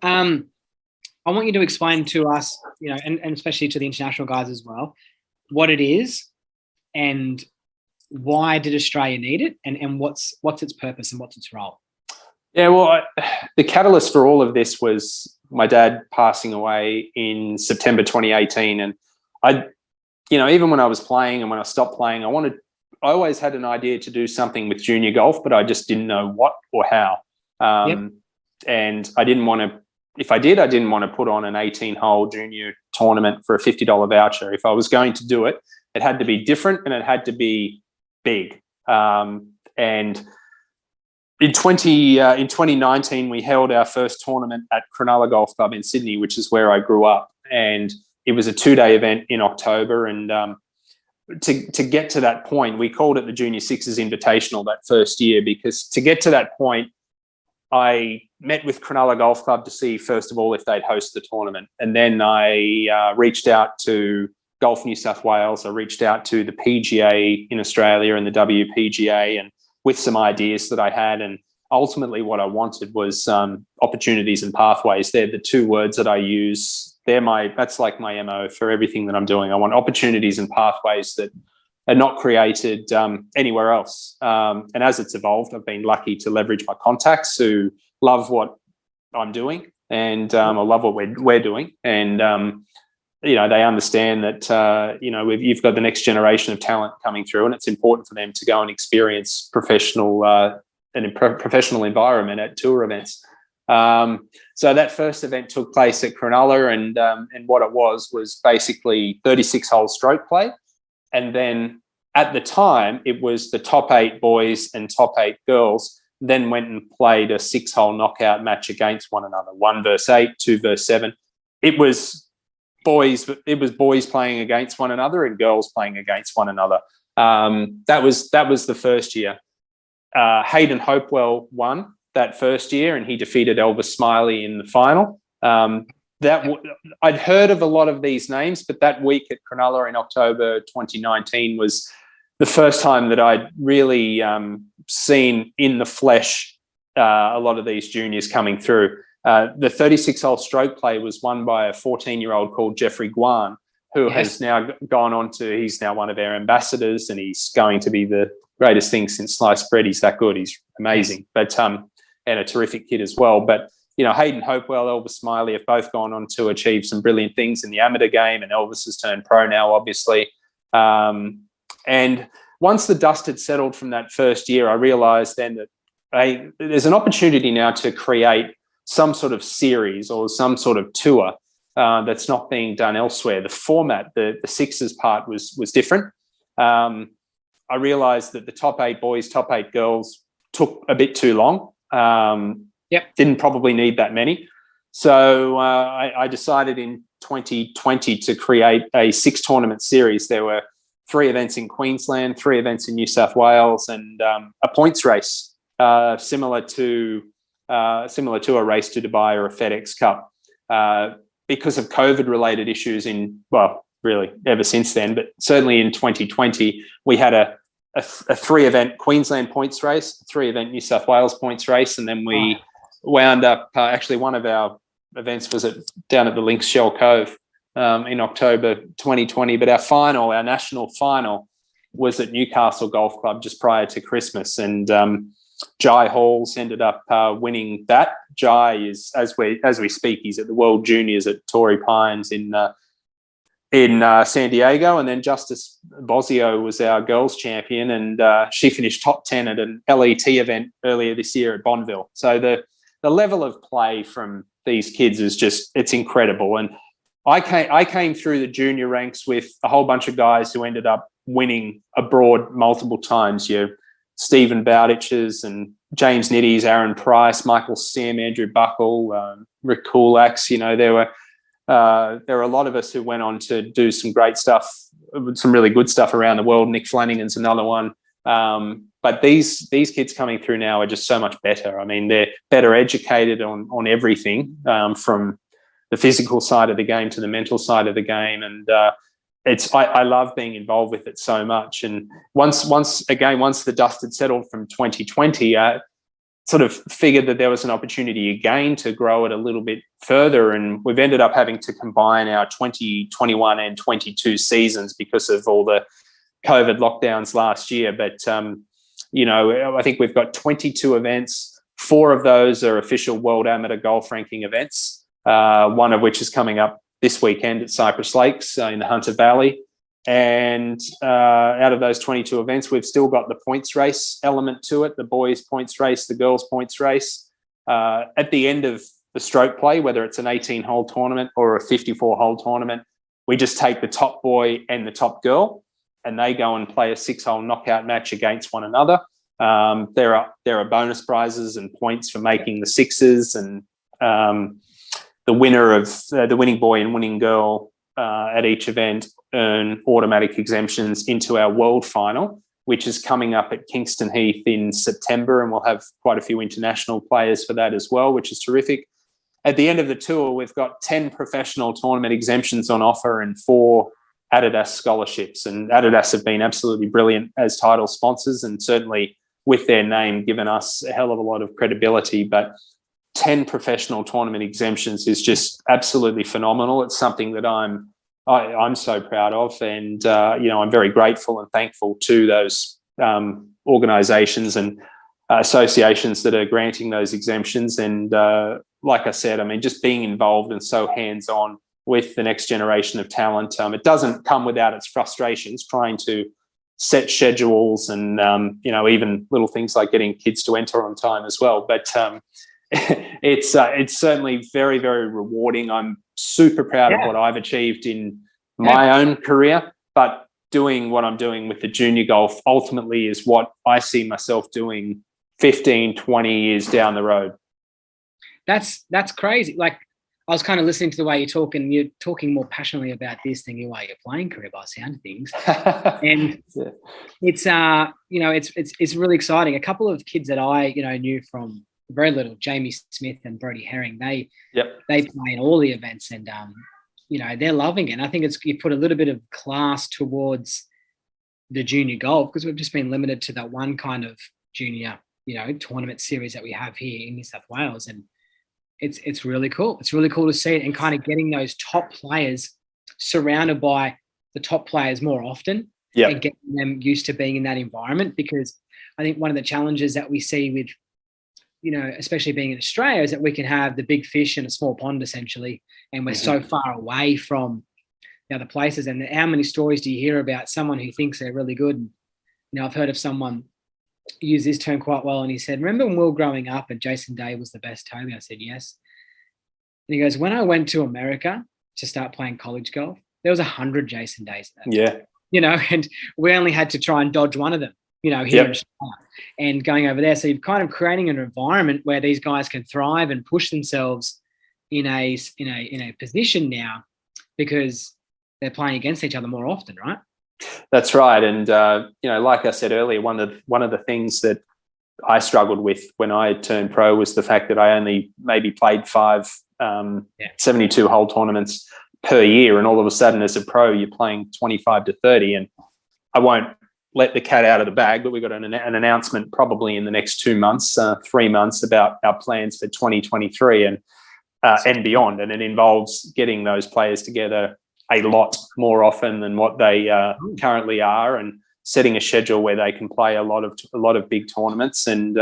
I want you to explain to us, and especially to the international guys as well, what it is and why did Australia need it, and what's its purpose and what's its role. Yeah, well, the catalyst for all of this was my dad passing away in September 2018, and even when I was playing and when I stopped playing, I always had an idea to do something with junior golf, but I just didn't know what or how. And I didn't want to. If I did, I didn't want to put on an 18-hole junior tournament for a $50 voucher. If I was going to do it, it had to be different and it had to be big. And in 2019, we held our first tournament at Cronulla Golf Club in Sydney, which is where I grew up. And it was a 2-day event in October. And to get to that point, we called it the Junior Sixes Invitational that first year, because to get to that point, I met with Cronulla Golf Club to see, first of all, if they'd host the tournament. And then I reached out to Golf New South Wales. I reached out to the PGA in Australia and the WPGA, and with some ideas that I had. And ultimately what I wanted was opportunities and pathways. They're the two words that I use. That's like my MO for everything that I'm doing. I want opportunities and pathways that are not created anywhere else. And as it's evolved, I've been lucky to leverage my contacts who love what I'm doing, and I love what we're doing. And, they understand that, you've got the next generation of talent coming through, and it's important for them to go and experience professional environment at tour events. So that first event took place at Cronulla, and what it was basically 36-hole stroke play. And then at the time, it was the top 8 boys and top 8 girls then went and played a 6-hole knockout match against one another, 1 versus 8, 2 versus 7. It was boys playing against one another and girls playing against one another. That was the first year. Hayden Hopewell won that first year, and he defeated Elvis Smiley in the final. I'd heard of a lot of these names, but that week at Cronulla in October 2019 was the first time that I'd really seen in the flesh a lot of these juniors coming through. The 36-hole stroke play was won by a 14-year-old called Jeffrey Guan, who has now gone on to, he's now one of our ambassadors, and he's going to be the greatest thing since sliced bread. He's that good. He's amazing, but and a terrific kid as well. But Hayden Hopewell, Elvis Smiley have both gone on to achieve some brilliant things in the amateur game, and Elvis has turned pro now, obviously. And once the dust had settled from that first year, I realised then that there's an opportunity now to create some sort of series or some sort of tour that's not being done elsewhere. The format, the Sixers part was different. I realised that the top 8 boys, top 8 girls took a bit too long. Didn't probably need that many. So I decided in 2020 to create a 6-tournament series. There were 3 events in Queensland, 3 events in New South Wales, and a points race similar to a race to Dubai or a FedEx Cup. Because of COVID-related issues really ever since then, but certainly in 2020, we had a 3-event Queensland points race, a 3-event New South Wales points race, and then we wound up, actually one of our events was down at the Links Shell Cove in October 2020, but our national final was at Newcastle Golf Club just prior to Christmas, and Jai Halls ended up winning that. Jai is, as we speak, he's at the World Juniors at Torrey Pines in San Diego, and then Justice Bosio was our girls champion, and she finished top 10 at an LET event earlier this year at Bonneville. So the level of play from these kids is it's incredible. And I came through the junior ranks with a whole bunch of guys who ended up winning abroad multiple times. Stephen Bowditch's and James Nitty's, Aaron Price, Michael Sim, Andrew Buckle, Rick Kulaks. There were a lot of us who went on to do some great stuff, some really good stuff around the world. Nick Flanagan's another one. But these kids coming through now are just so much better. I mean, they're better educated on everything, from the physical side of the game to the mental side of the game, and I love being involved with it so much. And once the dust had settled from 2020, I sort of figured that there was an opportunity again to grow it a little bit further, and we've ended up having to combine our 2021 and 22 seasons because of all the COVID lockdowns last year. But I think we've got 22 events. 4 of those are official World Amateur Golf Ranking events, one of which is coming up this weekend at Cypress Lakes in the Hunter Valley. And out of those 22 events, we've still got the points race element to it, the boys' points race, the girls' points race. At the end of the stroke play, whether it's an 18-hole tournament or a 54-hole tournament, we just take the top boy and the top girl, and they go and play a 6-hole knockout match against one another. There are bonus prizes and points for making the sixes, and the winning boy and winning girl at each event earn automatic exemptions into our world final, which is coming up at Kingston Heath in September, and we'll have quite a few international players for that as well, which is terrific. At the end of the tour, we've got 10 professional tournament exemptions on offer and 4 Adidas scholarships, and Adidas have been absolutely brilliant as title sponsors, and certainly with their name given us a hell of a lot of credibility. But 10 professional tournament exemptions is just absolutely phenomenal. It's something that I'm so proud of, and I'm very grateful and thankful to those organisations and associations that are granting those exemptions. And like I said, I mean, just being involved and so hands-on with the next generation of talent, it doesn't come without its frustrations, trying to set schedules and even little things like getting kids to enter on time as well. But it's certainly very, very rewarding. I'm super proud of what I've achieved in my own career, but doing what I'm doing with the junior golf ultimately is what I see myself doing 15, 20 years down the road. That's crazy. Like, I was kind of listening to the way you're talking more passionately about this than you are your playing career by the sound of things. And it's really exciting. A couple of kids that I knew from very little, Jamie Smith and Brody Herring, they play in all the events, and they're loving it. And I think you put a little bit of class towards the junior golf, because we've just been limited to that one kind of junior tournament series that we have here in New South Wales, and it's really cool. It's really cool to see it, and kind of getting those top players surrounded by the top players more often, and getting them used to being in that environment. Because I think one of the challenges that we see with especially being in Australia, is that we can have the big fish in a small pond, essentially, and we're so far away from the other places. And how many stories do you hear about someone who thinks they're really good? And, I've heard of someone use this term quite well, and he said, "Remember when we were growing up and Jason Day was the best Toby?" I said, "Yes." And he goes, "When I went to America to start playing college golf, there was 100 Jason Days there." And we only had to try and dodge one of them, here in Australia, and going over there. So you're kind of creating an environment where these guys can thrive and push themselves in a position now because they're playing against each other more often, right? That's right. And, like I said earlier, one of the things that I struggled with when I turned pro was the fact that I only maybe played 5 72-hole tournaments per year. And all of a sudden, as a pro, you're playing 25 to 30. And I won't let the cat out of the bag, but we've got an announcement probably in the next 2 months, 3 months, about our plans for 2023 and beyond. And it involves getting those players together a lot more often than what they currently are, and setting a schedule where they can play a lot of big tournaments. And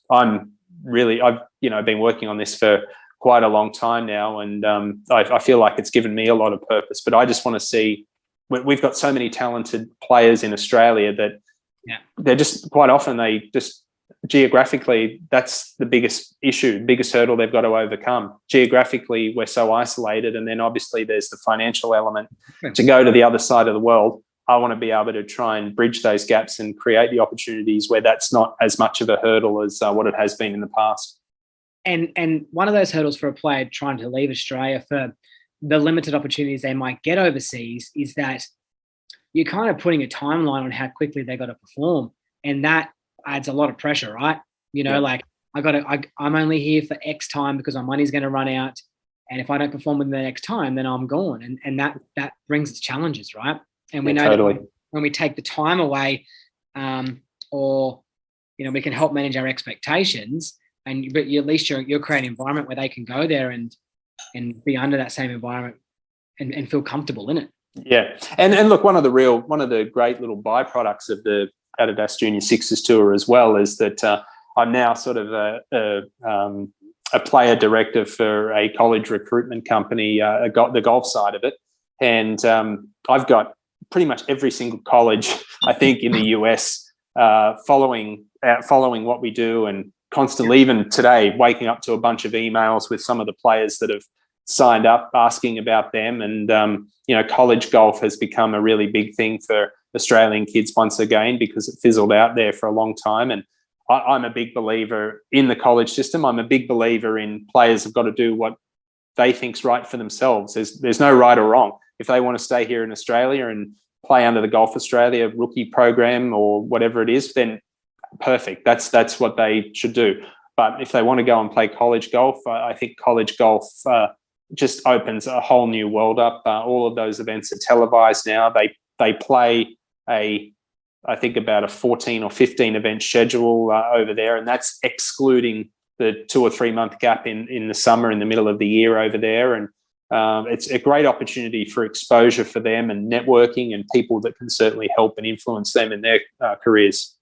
I've been working on this for quite a long time now, and I feel like it's given me a lot of purpose. But I just want to see, we've got so many talented players in Australia that they're just, quite often, they just, geographically, that's the biggest issue, biggest hurdle they've got to overcome. Geographically, we're so isolated, and then obviously there's the financial element. To go to the other side of the world, I want to be able to try and bridge those gaps and create the opportunities where that's not as much of a hurdle as what it has been in the past. And one of those hurdles for a player trying to leave Australia for the limited opportunities they might get overseas is that you're kind of putting a timeline on how quickly they got to perform, and that adds a lot of pressure, right? Like I'm only here for X time because my money's going to run out, and if I don't perform within the next time, then I'm gone, and that brings its challenges, right? And we know totally. That when we take the time away, or we can help manage our expectations, but at least you're creating an environment where they can go there and be under that same environment and feel comfortable in it. Yeah, and look, one of the great little byproducts of the Adidas Junior Sixes tour as well is that I'm now sort of a player director for a college recruitment company, the golf side of it, and I've got pretty much every single college, I think, in the US following what we do, and constantly, even today, waking up to a bunch of emails with some of the players that have signed up asking about them. And college golf has become a really big thing for Australian kids once again, because it fizzled out there for a long time. And I'm a big believer in the college system. I'm a big believer in players have got to do what they think's right for themselves. There's no right or wrong. If they want to stay here in Australia and play under the Golf Australia rookie program or whatever it is, then perfect. That's what they should do. But if they want to go and play college golf, I think college golf just opens a whole new world up. All of those events are televised now. They play I think about a 14 or 15 event schedule over there, and that's excluding the 2 or 3 month gap in the summer, in the middle of the year over there. And it's a great opportunity for exposure for them and networking and people that can certainly help and influence them in their careers.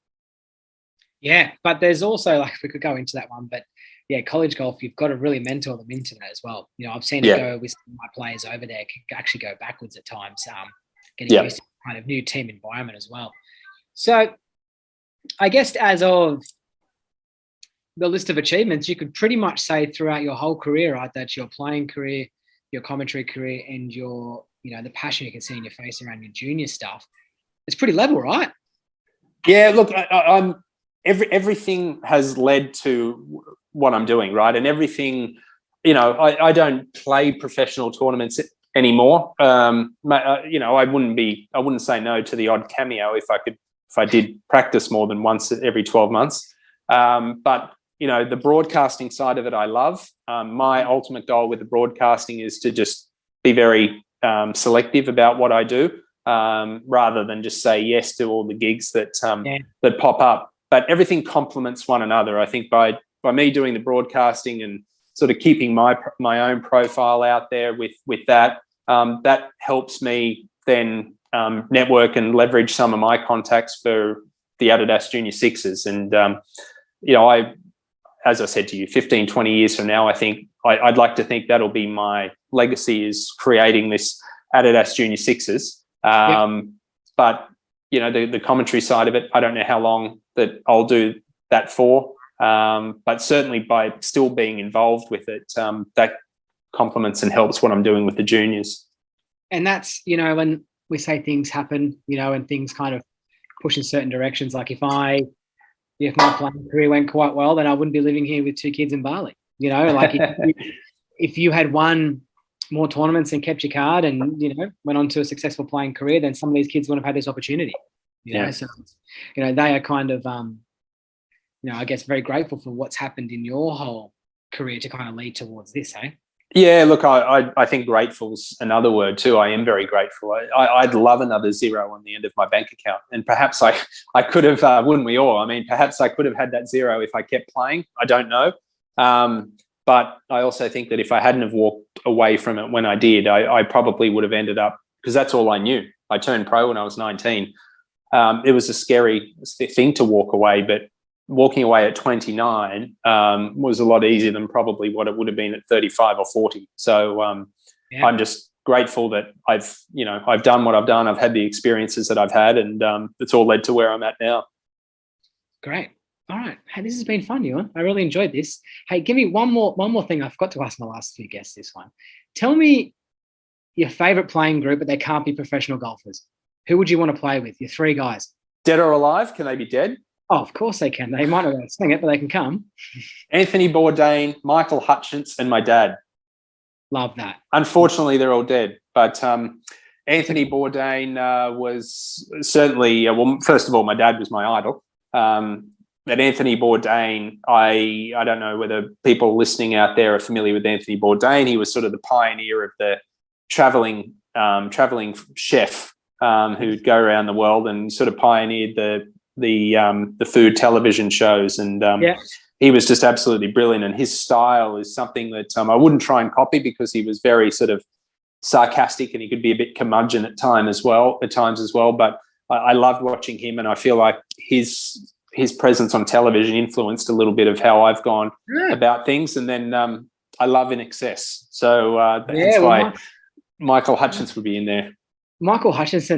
Yeah, but there's also, like, we could go into that one, but yeah, college golf, you've got to really mentor them into that as well. I've seen it go with some of my players over there, can actually go backwards at times, getting used to kind of new team environment as well. So I guess as of the list of achievements, you could pretty much say throughout your whole career, right, that your playing career, your commentary career, and your, the passion you can see in your face around your junior stuff, it's pretty level, right? Yeah, look, I'm everything has led to what I'm doing, right? And everything, I don't play professional tournaments anymore. I wouldn't say no to the odd cameo if I did practice more than once every 12 months. But the broadcasting side of it, I love. My ultimate goal with the broadcasting is to just be very selective about what I do, rather than just say yes to all the gigs that pop up. But everything complements one another. I think by me doing the broadcasting and sort of keeping my own profile out there with that, that helps me then network and leverage some of my contacts for the Adidas Junior Sixes. And, as I said to you, 15, 20 years from now, I think I'd like to think that'll be my legacy, is creating this Adidas Junior Sixes. But, the commentary side of it, I don't know how long that I'll do that for. But certainly by still being involved with it, that complements and helps what I'm doing with the juniors. And that's, when we say things happen, and things kind of push in certain directions. Like if my playing career went quite well, then I wouldn't be living here with 2 kids in Bali. Like if you had one more tournaments and kept your card and, went on to a successful playing career, then some of these kids wouldn't have had this opportunity. So, they are kind of, I guess very grateful for what's happened in your whole career to kind of lead towards this, eh? Yeah, look, I think grateful's another word too. I am very grateful. I'd love another zero on the end of my bank account, and perhaps I could have, wouldn't we all? I mean, perhaps I could have had that zero if I kept playing. I don't know, but I also think that if I hadn't have walked away from it when I did, I probably would have ended up, because that's all I knew. I turned pro when I was 19. It was a scary thing to walk away, but walking away at 29 was a lot easier than probably what it would have been at 35 or 40. So I'm just grateful that I've done what I've done. I've had the experiences that I've had, and it's all led to where I'm at now. Great. All right. Hey, this has been fun, Ewan. I really enjoyed this. Hey, give me one more thing. I forgot to ask my last few guests this one. Tell me your favorite playing group, but they can't be professional golfers. Who would you want to play with? Your three guys. Dead or alive? Can they be dead? Oh, of course they can. They might not be able to sing it, but they can come. Anthony Bourdain, Michael Hutchence, and my dad. Love that. Unfortunately, they're all dead. But Anthony Bourdain was certainly, well, first of all, my dad was my idol. But Anthony Bourdain, I don't know whether people listening out there are familiar with Anthony Bourdain. He was sort of the pioneer of the traveling chef who'd go around the world and sort of pioneered the food television shows, and he was just absolutely brilliant. And his style is something that I wouldn't try and copy, because he was very sort of sarcastic and he could be a bit curmudgeon at times as well. But I loved watching him, and I feel like his presence on television influenced a little bit of how I've gone about things. And then I love In Excess, so that's why Michael Hutchence would be in there. Michael Hutchence,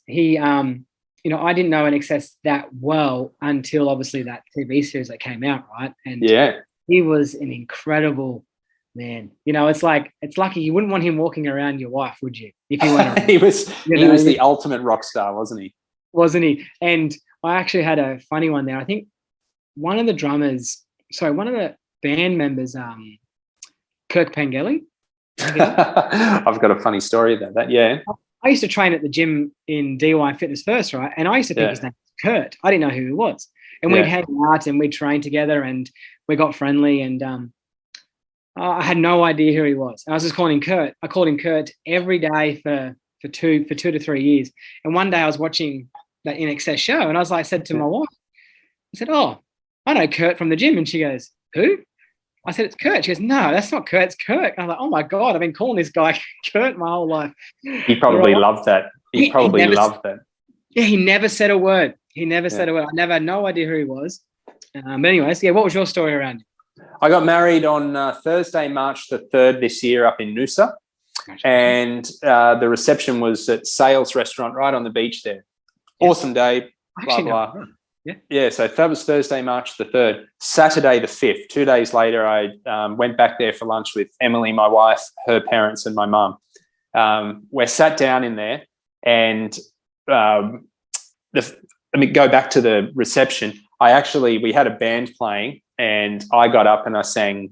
he I didn't know In Excess that well until obviously that TV series that came out, right? And he was an incredible man. It's lucky you wouldn't want him walking around your wife, would you? If he went around. he was the ultimate rock star, wasn't he? Wasn't he? And I actually had a funny one there. I think one of the band members, Kirk Pengeli. I've got a funny story about that. Yeah. I used to train at the gym in DY Fitness First, right? And I used to think his name was Kurt. I didn't know who he was. And we'd hang out and we'd train together and we got friendly, and I had no idea who he was. I was just calling him Kurt. I called him Kurt every day for 2 to 3 years. And one day I was watching that In Excess show, and I said to my wife, I said, "Oh, I know Kurt from the gym." And she goes, "Who?" I said, "It's Kurt." She goes, "No, that's not Kurt, it's Kirk." And I was like, "Oh my God, I've been calling this guy Kurt my whole life." He probably loved that. He probably loved that. Yeah, he never said a word. I never had no idea who he was. But anyways, what was your story around it? I got married on Thursday, March the 3rd this year up in Noosa. And the reception was at Sales Restaurant right on the beach there. Awesome day, blah, blah. Yeah, so that was Thursday, March the 3rd. Saturday the 5th, 2 days later, I went back there for lunch with Emily, my wife, her parents, and my mum. We're sat down in there, and let me go back to the reception. We had a band playing, and I got up and I sang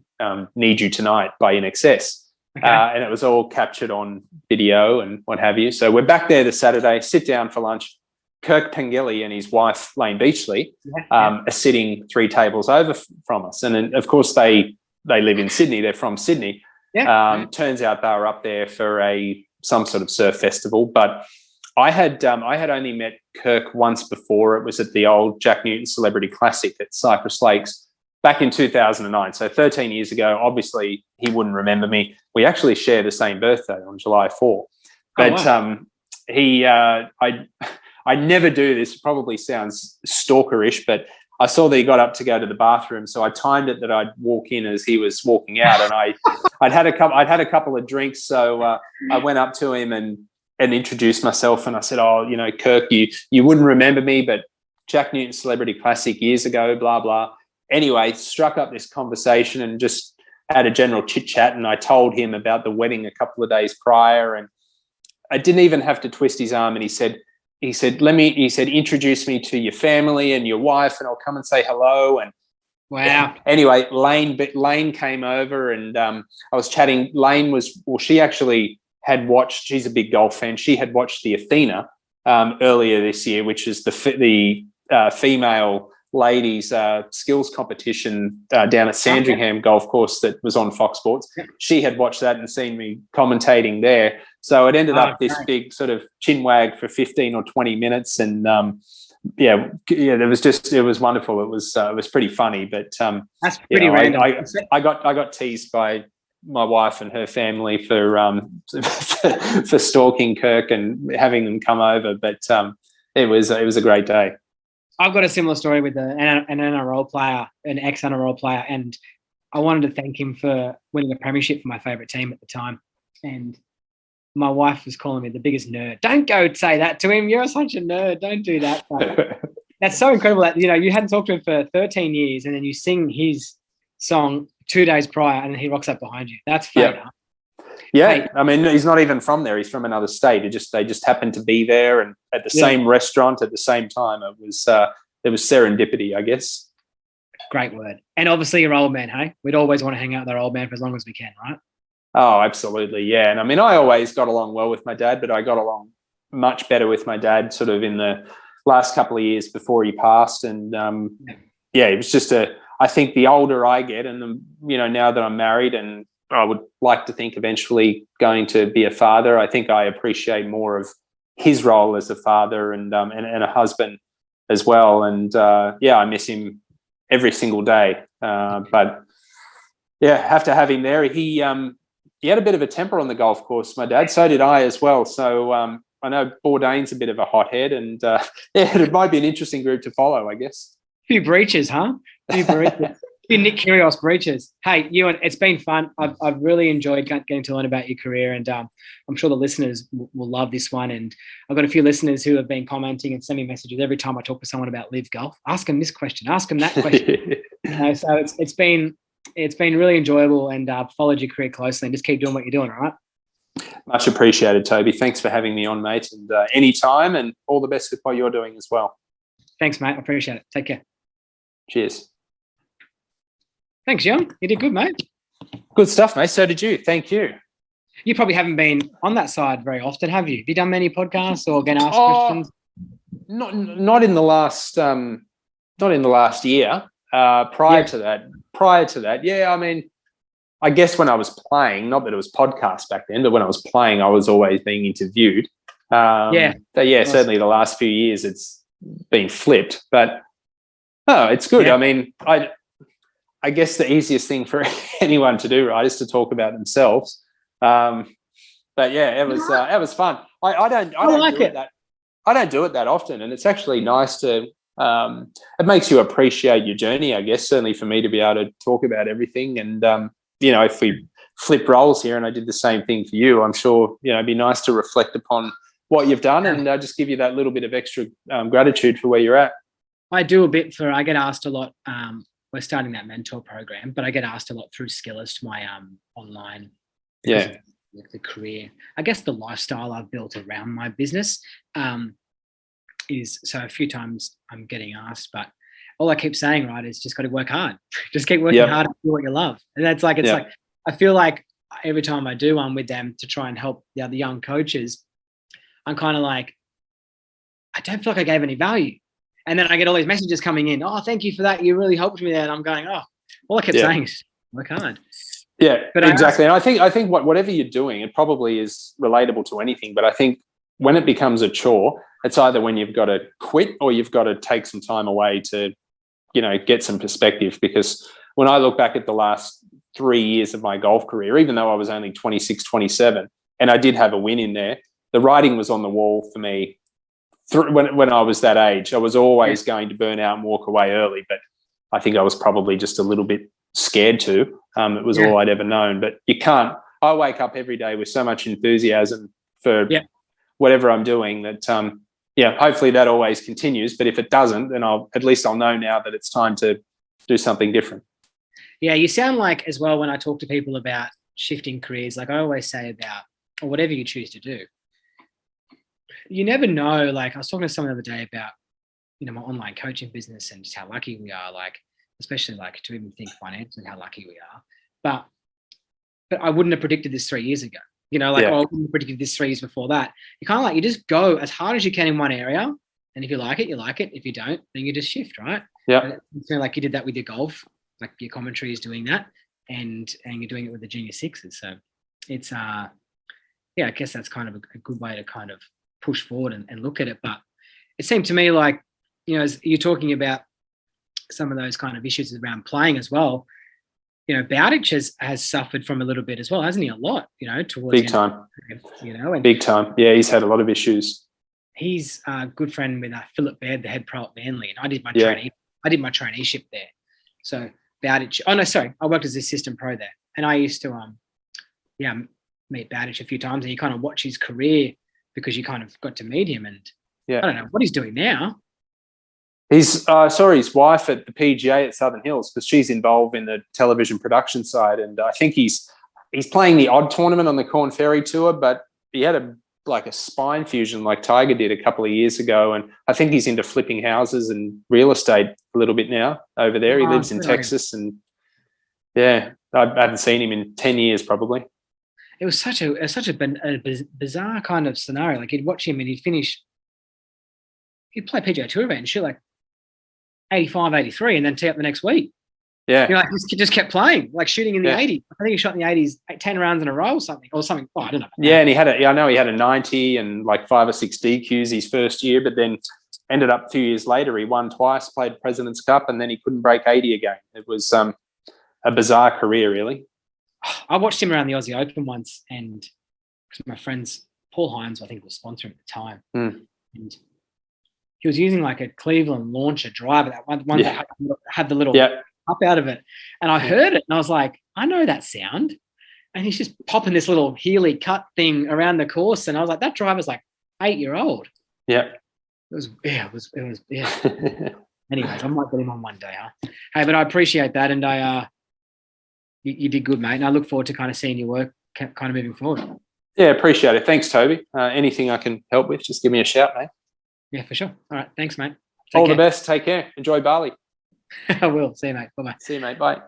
Need You Tonight by In Excess. Okay. And it was all captured on video and what have you. So we're back there the Saturday, sit down for lunch. Kirk Pengeli and his wife, Lane Beachley, are sitting 3 tables over from us. And of course, they live in Sydney. They're from Sydney. Turns out they were up there for some sort of surf festival. But I had only met Kirk once before. It was at the old Jack Newton Celebrity Classic at Cypress Lakes back in 2009. So 13 years ago. Obviously, he wouldn't remember me. We actually share the same birthday on July 4. But I never do this. It probably sounds stalkerish, but I saw that he got up to go to the bathroom, so I timed it that I'd walk in as he was walking out, and I'd had a couple of drinks, so I went up to him and introduced myself, and I said, "Oh, Kirk, you wouldn't remember me, but Jack Newton Celebrity Classic years ago, blah blah." Anyway, struck up this conversation and just had a general chit chat, and I told him about the wedding a couple of days prior, and I didn't even have to twist his arm, and he said, introduce me to your family and your wife, and I'll come and say hello. And Wow. Anyway, Lane came over, and I was chatting. She actually had watched. She's a big golf fan. She had watched the Athena earlier this year, which is the female ladies skills competition down at Sandringham Golf Course that was on Fox Sports. She had watched that and seen me commentating there. So it ended up this big sort of chin wag for 15 or 20 minutes. And it was wonderful. It was pretty funny, but that's pretty random. I got teased by my wife and her family for stalking Kirk and having them come over, but it was a great day. I've got a similar story with an NRL player, an ex-NRL player, and I wanted to thank him for winning a premiership for my favourite team at the time. And my wife was calling me the biggest nerd. Don't go say that to him. You're such a nerd. Don't do that. But that's so incredible that, you hadn't talked to him for 13 years and then you sing his song 2 days prior and he rocks up behind you. That's fate. Yep. Yeah, hey, I mean, he's not even from there. He's from another state. They just happened to be there and at the same restaurant at the same time. It was serendipity, I guess. Great word. And obviously your old man, hey? We'd always want to hang out with our old man for as long as we can, right? Oh, absolutely, yeah. And I mean, I always got along well with my dad, but I got along much better with my dad sort of in the last couple of years before he passed. And, it was just I think the older I get and, now that I'm married and I would like to think eventually going to be a father, I think I appreciate more of his role as a father and a husband as well. And, I miss him every single day. But, have to have him there. He had a bit of a temper on the golf course, my dad. So did I as well. So I know Bourdain's a bit of a hothead and, it might be an interesting group to follow, I guess. A few breaches, huh? A few breaches. Nick Kyrgios breaches. Hey, Ewan, it's been fun. I've really enjoyed getting to learn about your career, and I'm sure the listeners will love this one. And I've got a few listeners who have been commenting and sending messages every time I talk to someone about live golf. Ask them this question, ask them that question. So it's been really enjoyable, and followed your career closely. And just keep doing what you're doing, all right? Much appreciated, Toby. Thanks for having me on, mate. And anytime, and all the best with what you're doing as well. Thanks, mate. I appreciate it. Take care. Cheers. Thanks, Ewan. You did good, mate. Good stuff, mate. So did you. Thank you. You probably haven't been on that side very often, have you? Have you done many podcasts or getting asked questions? Not in the last year. Prior to that, yeah. I mean, I guess when I was playing, not that it was podcast back then, but when I was playing, I was always being interviewed. Certainly the last few years it's been flipped, but it's good. Yeah. I mean, I guess the easiest thing for anyone to do, right, is to talk about themselves. But yeah, it was fun. I don't do it that often, and it's actually nice to. It makes you appreciate your journey, I guess. Certainly for me to be able to talk about everything, and if we flip roles here, and I did the same thing for you, I'm sure it'd be nice to reflect upon what you've done, and just give you that little bit of extra gratitude for where you're at. I do a bit I get asked a lot. We're starting that mentor program, but I get asked a lot through Skillest, my online with the career. I guess the lifestyle I've built around my business is, so a few times I'm getting asked, but all I keep saying, right, is just got to work hard. Just keep working hard and do what you love. And that's like, it's like, I feel like every time I do one with them to try and help the other young coaches, I'm kind of like, I don't feel like I gave any value. And then I get all these messages coming in. Oh, thank you for that. You really helped me there. And I'm going, all I kept saying is work hard. Yeah, but exactly. And I think whatever you're doing, it probably is relatable to anything. But I think when it becomes a chore, it's either when you've got to quit or you've got to take some time away to, get some perspective. Because when I look back at the last 3 years of my golf career, even though I was only 26, 27, and I did have a win in there, the writing was on the wall for me. When I was that age, I was always going to burn out and walk away early, but I think I was probably just a little bit scared to. It was all I'd ever known, but you can't. I wake up every day with so much enthusiasm for whatever I'm doing that, hopefully that always continues. But if it doesn't, then I'll know now that it's time to do something different. Yeah, you sound like as well when I talk to people about shifting careers, like I always say about, or whatever you choose to do, you never know. Like I was talking to someone the other day about, my online coaching business and just how lucky we are. Like especially like to even think financially how lucky we are. But I wouldn't have predicted this 3 years ago. You know, like, I wouldn't have predicted this 3 years before that. You kind of like, you just go as hard as you can in one area. And if you like it, you like it. If you don't, then you just shift, right? Yeah. It's like you did that with your golf, like your commentary is doing that, and you're doing it with the junior sixes. So it's, I guess that's kind of a good way to kind of push forward and look at it. But it seemed to me like, you know, as you're talking about some of those kind of issues around playing as well, you know, Bowditch has suffered from a little bit as well, hasn't he? A lot, you know, towards big time. You know, and big time. Yeah, he's had a lot of issues. He's a good friend with Philip Baird, the head pro at Manly, and I did my traineeship there. So Bowditch. Oh no, sorry, I worked as assistant pro there, and I used to meet Bowditch a few times, and you kind of watch his career because you kind of got to meet him, and I don't know what he's doing now. He's saw his wife at the PGA at Southern Hills because she's involved in the television production side, and I think he's playing the odd tournament on the Corn Ferry Tour, but he had a spine fusion like Tiger did a couple of years ago, and I think he's into flipping houses and real estate a little bit now over there. He lives in Texas, and I haven't seen him in 10 years probably. It was such a bizarre kind of scenario. Like, you'd watch him and he'd play PGA Tour event and shit like 85, 83, and then tee up the next week. Yeah. You know, like, he just kept playing, like shooting in the 80s. I think he shot in the 80s 10 rounds in a row or something. Oh, I don't know. Yeah, and I know he had a 90 and like 5 or 6 DQs his first year, but then ended up a few years later, he won twice, played President's Cup, and then he couldn't break 80 again. It was a bizarre career, really. I watched him around the Aussie Open once, and my friends, Paul Hines, I think, was sponsoring at the time. And he was using like a Cleveland launcher driver, that one that had the little up out of it. And I heard it and I was like, I know that sound. And he's just popping this little Healy cut thing around the course. And I was like, that driver's like 8-year-old. Yeah. It was. Anyways, I might get him on one day, huh? Hey, but I appreciate that. And you did good, mate. And I look forward to kind of seeing your work kind of moving forward. Yeah, appreciate it. Thanks, Toby. Anything I can help with, just give me a shout, mate. Yeah, for sure. All right. Thanks, mate. All the best. Take care. Enjoy Bali. I will. See you, mate. Bye-bye. See you, mate. Bye.